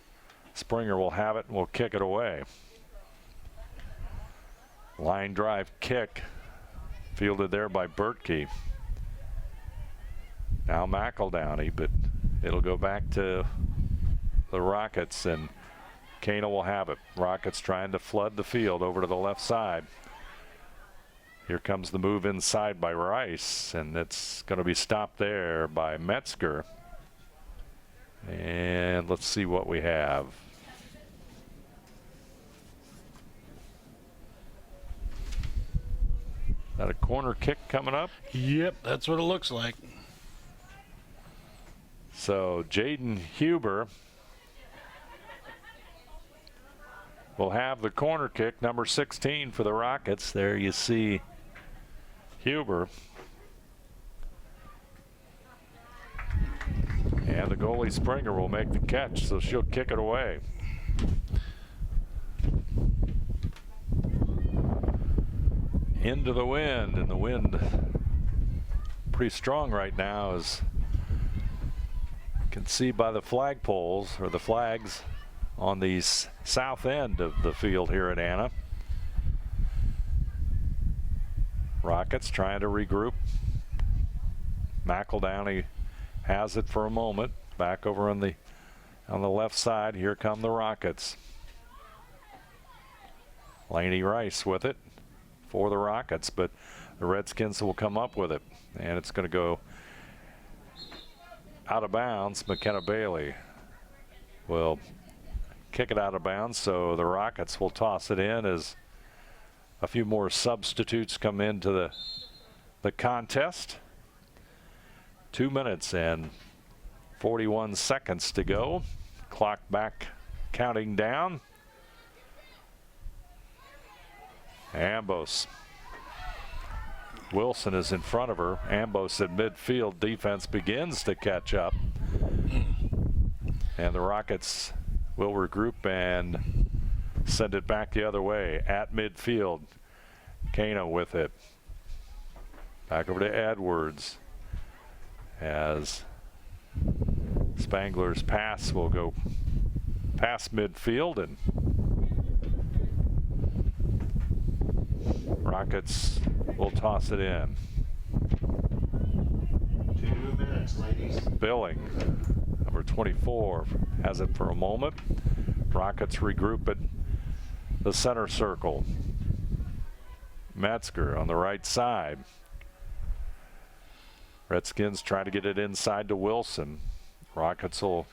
[SPEAKER 1] Springer will have it and will kick it away. Line drive kick fielded there by Bertkey. Now McEldowney, but It'll go back to the Rockets, and Cana will have it. Rockets trying to flood the field over to the left side. Here comes the move inside by Rice, and it's going to be stopped there by Metzger. And let's see what we have. Is that a corner kick coming up?
[SPEAKER 2] Yep, that's what it looks like.
[SPEAKER 1] So Jaden Huber will have the corner kick, number 16 for the Rockets. There you see Huber. And the goalie Springer will make the catch, so she'll kick it away. Into the wind, and the wind pretty strong right now, as you can see by the flagpoles, or the flags on the south end of the field here at Anna. Rockets trying to regroup. McEldowney has it for a moment. Back over on the left side. Here come the Rockets. Laney Rice with it for the Rockets, but the Redskins will come up with it, and it's going to go out of bounds. McKenna Bailey will kick it out of bounds, so the Rockets will toss it in as a few more substitutes come into the contest. 2 minutes and 41 seconds to go. Clock back counting down. Ambos. Wilson is in front of her. Ambos at midfield. Defense begins to catch up. And the Rockets will regroup and send it back the other way at midfield. Cana with it. Back over to Edwards, as Spangler's pass will go past midfield, and Rockets will toss it in.
[SPEAKER 6] 2 minutes, ladies.
[SPEAKER 1] Billing, number 24, has it for a moment. Rockets regroup at the center circle. Metzger on the right side. Redskins try to get it inside to Wilson. Rockets will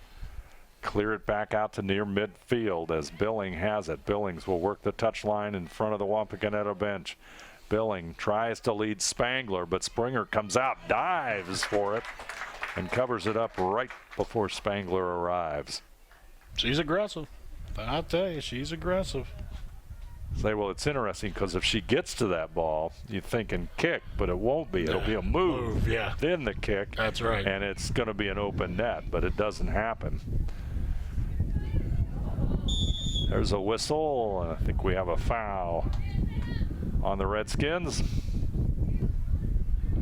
[SPEAKER 1] clear it back out to near midfield as Billing has it. Billings will work the touch line in front of the Wapakoneta bench. Billing tries to lead Spangler, but Springer comes out, dives for it, and covers it up right before Spangler arrives.
[SPEAKER 2] She's aggressive. I'll tell you, she's aggressive.
[SPEAKER 1] Say, well, it's interesting because if she gets to that ball, you're thinking kick, but it won't be. It'll be a move,
[SPEAKER 2] yeah.
[SPEAKER 1] Then the kick.
[SPEAKER 2] That's right.
[SPEAKER 1] And it's going to be an open net, but it doesn't happen. There's a whistle, and I think we have a foul on the Redskins.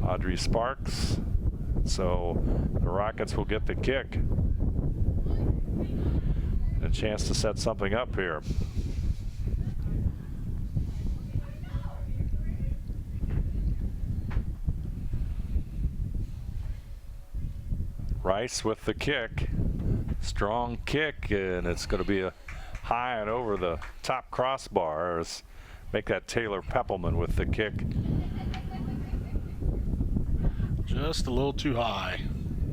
[SPEAKER 1] Audrey Sparks. So the Rockets will get the kick. A chance to set something up here. Rice with the kick. Strong kick, and it's going to be a high and over the top crossbar. Make that Taylor Peppelman with the kick.
[SPEAKER 2] Just a little too high.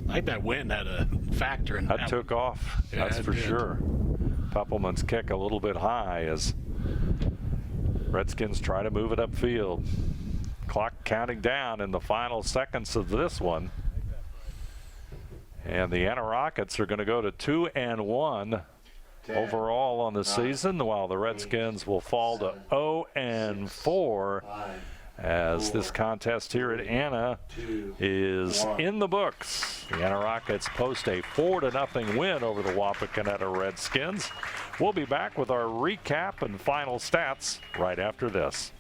[SPEAKER 2] I think that wind had a factor in that.
[SPEAKER 1] That took off,
[SPEAKER 2] yeah,
[SPEAKER 1] that's for sure. Peppelman's kick a little bit high as Redskins try to move it upfield. Clock counting down in the final seconds of this one. And the Anna Rockets are going to go to 2-1 overall on the season, while the Redskins will fall to 0-4 as this contest here at Anna is in the books. The Anna Rockets post a 4-0 win over the Wapakoneta Redskins. We'll be back with our recap and final stats right after this.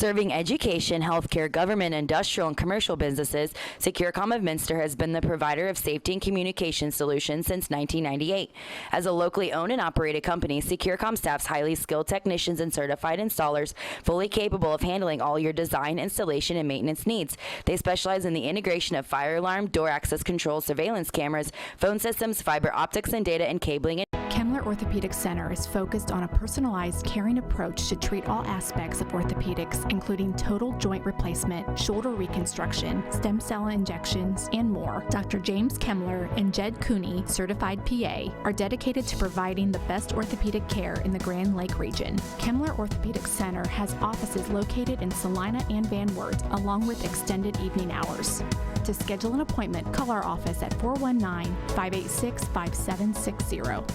[SPEAKER 21] Serving education, healthcare, government, industrial, and commercial businesses, Securcom of Minster has been the provider of safety and communication solutions since 1998. As a locally owned and operated company, Securcom staffs highly skilled technicians and certified installers fully capable of handling all your design, installation, and maintenance needs. They specialize in the integration of fire alarm, door access control, surveillance cameras, phone systems, fiber optics and data, and cabling.
[SPEAKER 22] Kemmler Orthopedic Center is focused on a personalized, caring approach to treat all aspects of orthopedics, including total joint replacement, shoulder reconstruction, stem cell injections, and more. Dr. James Kemmler and Jed Cooney, certified PA, are dedicated to providing the best orthopedic care in the Grand Lake region. Kemmler Orthopedic Center has offices located in Salina and Van Wert, along with extended evening hours. To schedule an appointment, call our office at 419-586-5760.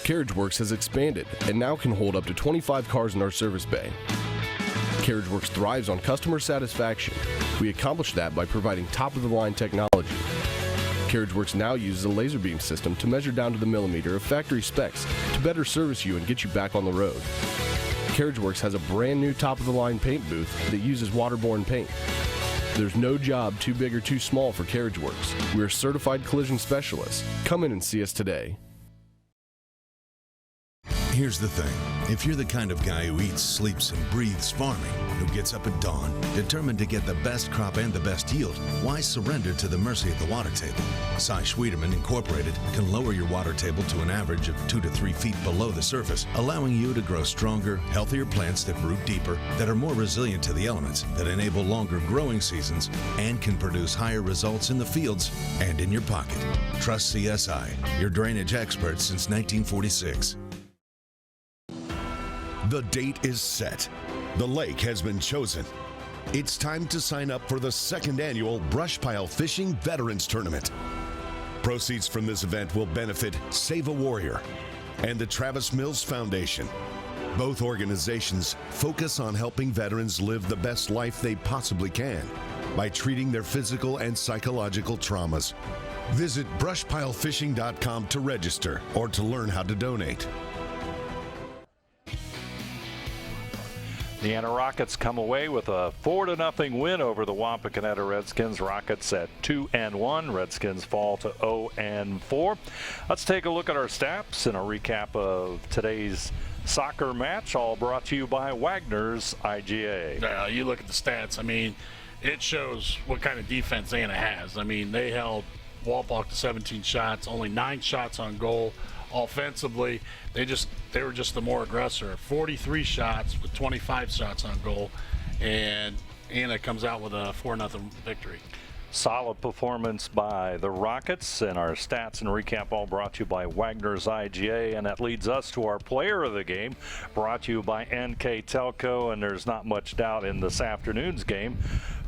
[SPEAKER 23] CarriageWorks has expanded and now can hold up to 25 cars in our service bay. CarriageWorks thrives on customer satisfaction. We accomplish that by providing top-of-the-line technology. CarriageWorks now uses a laser beam system to measure down to the millimeter of factory specs to better service you and get you back on the road. CarriageWorks has a brand new top-of-the-line paint booth that uses waterborne paint. There's no job too big or too small for CarriageWorks. We're certified collision specialists. Come in and see us today.
[SPEAKER 5] Here's the thing. If you're the kind of guy who eats, sleeps, and breathes farming, who gets up at dawn, determined to get the best crop and the best yield, why surrender to the mercy of the water table? Cy Schwiedemann Incorporated can lower your water table to an average of 2 to 3 feet below the surface, allowing you to grow stronger, healthier plants that root deeper, that are more resilient to the elements, that enable longer growing seasons, and can produce higher results in the fields and in your pocket. Trust CSI, your drainage experts since 1946. The date is set. The lake has been chosen. It's time to sign up for the second annual Brush Pile Fishing Veterans Tournament. Proceeds from this event will benefit Save a Warrior and the Travis Mills Foundation. Both organizations focus on helping veterans live the best life they possibly can by treating their physical and psychological traumas. Visit brushpilefishing.com to register or to learn how to donate.
[SPEAKER 1] The Anna Rockets come away with a 4-0 win over the Wapakoneta Redskins. Rockets at 2-1. Redskins fall to 0-4. Let's take a look at our stats and a recap of today's soccer match, all brought to you by Wagner's IGA.
[SPEAKER 2] You look at the stats, I mean, it shows what kind of defense Anna has. I mean, they held Walpock to 17 shots, only 9 shots on goal. Offensively, they were just the more aggressor. 43 shots with 25 shots on goal, and Anna comes out with a 4-0 victory.
[SPEAKER 1] Solid performance by the Rockets, and our stats and recap all brought to you by Wagner's IGA, and that leads us to our player of the game, brought to you by NKTelco, and there's not much doubt in this afternoon's game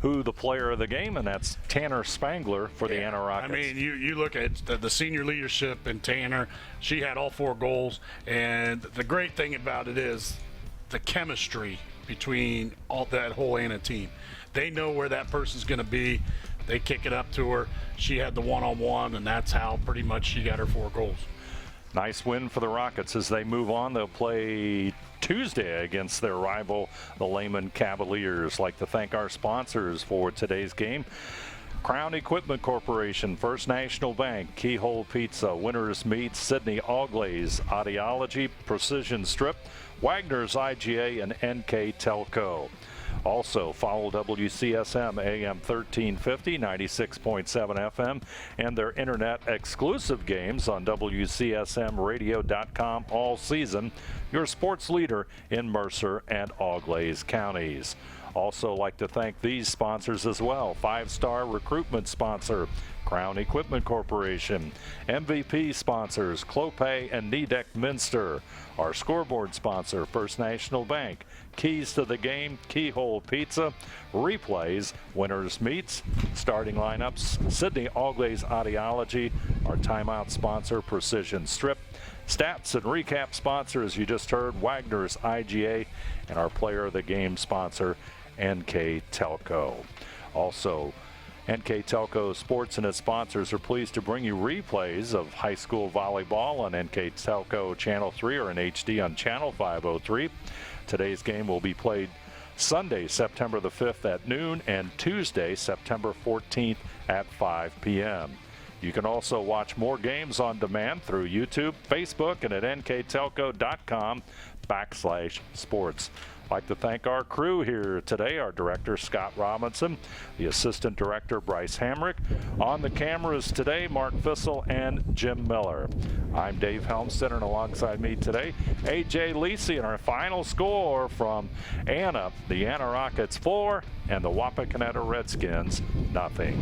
[SPEAKER 1] who the player of the game, and that's Tanner Spangler for the Anna Rockets.
[SPEAKER 2] I mean, you look at the senior leadership in Tanner. She had all 4 goals, and the great thing about it is the chemistry between that whole Anna team. They know where that person's going to be. They kick it up to her. She had the one-on-one, and that's how pretty much she got her 4 goals.
[SPEAKER 1] Nice win for the Rockets as they move on. They'll play Tuesday against their rival, the Lehman Cavaliers. Like to thank our sponsors for today's game. Crown Equipment Corporation, First National Bank, Keyhole Pizza, Winners Meats, Sydney All-Glaze, Audiology, Precision Strip, Wagner's IGA, and NKTelco. Also, follow WCSM AM 1350, 96.7 FM, and their internet exclusive games on WCSMradio.com all season. Your sports leader in Mercer and Auglaize counties. Also like to thank these sponsors as well. 5-star recruitment sponsor, Crown Equipment Corporation. MVP sponsors, Clopay and Nidec Minster. Our scoreboard sponsor, First National Bank. Keys to the game, Keyhole Pizza. Replays, Winners Meats. Starting lineups, Sydney All-Glaze Audiology. Our timeout sponsor, Precision Strip. Stats and recap sponsors, you just heard, Wagner's IGA. And our player of the game sponsor, NKTelco. Also, NKTelco Sports and its sponsors are pleased to bring you replays of high school volleyball on NKTelco Channel 3 or in HD on Channel 503. Today's game will be played Sunday, September the 5th at noon, and Tuesday, September 14th at 5 p.m. You can also watch more games on demand through YouTube, Facebook, and at NKTelco.com/sports. I'd like to thank our crew here today, our director, Scott Robinson, the assistant director, Bryce Hamrick. On the cameras today, Mark Fissel and Jim Miller. I'm Dave Helmstead, and alongside me today, A.J. Lisi, and our final score from Anna, the Anna Rockets 4 and the Wapakoneta Redskins 0.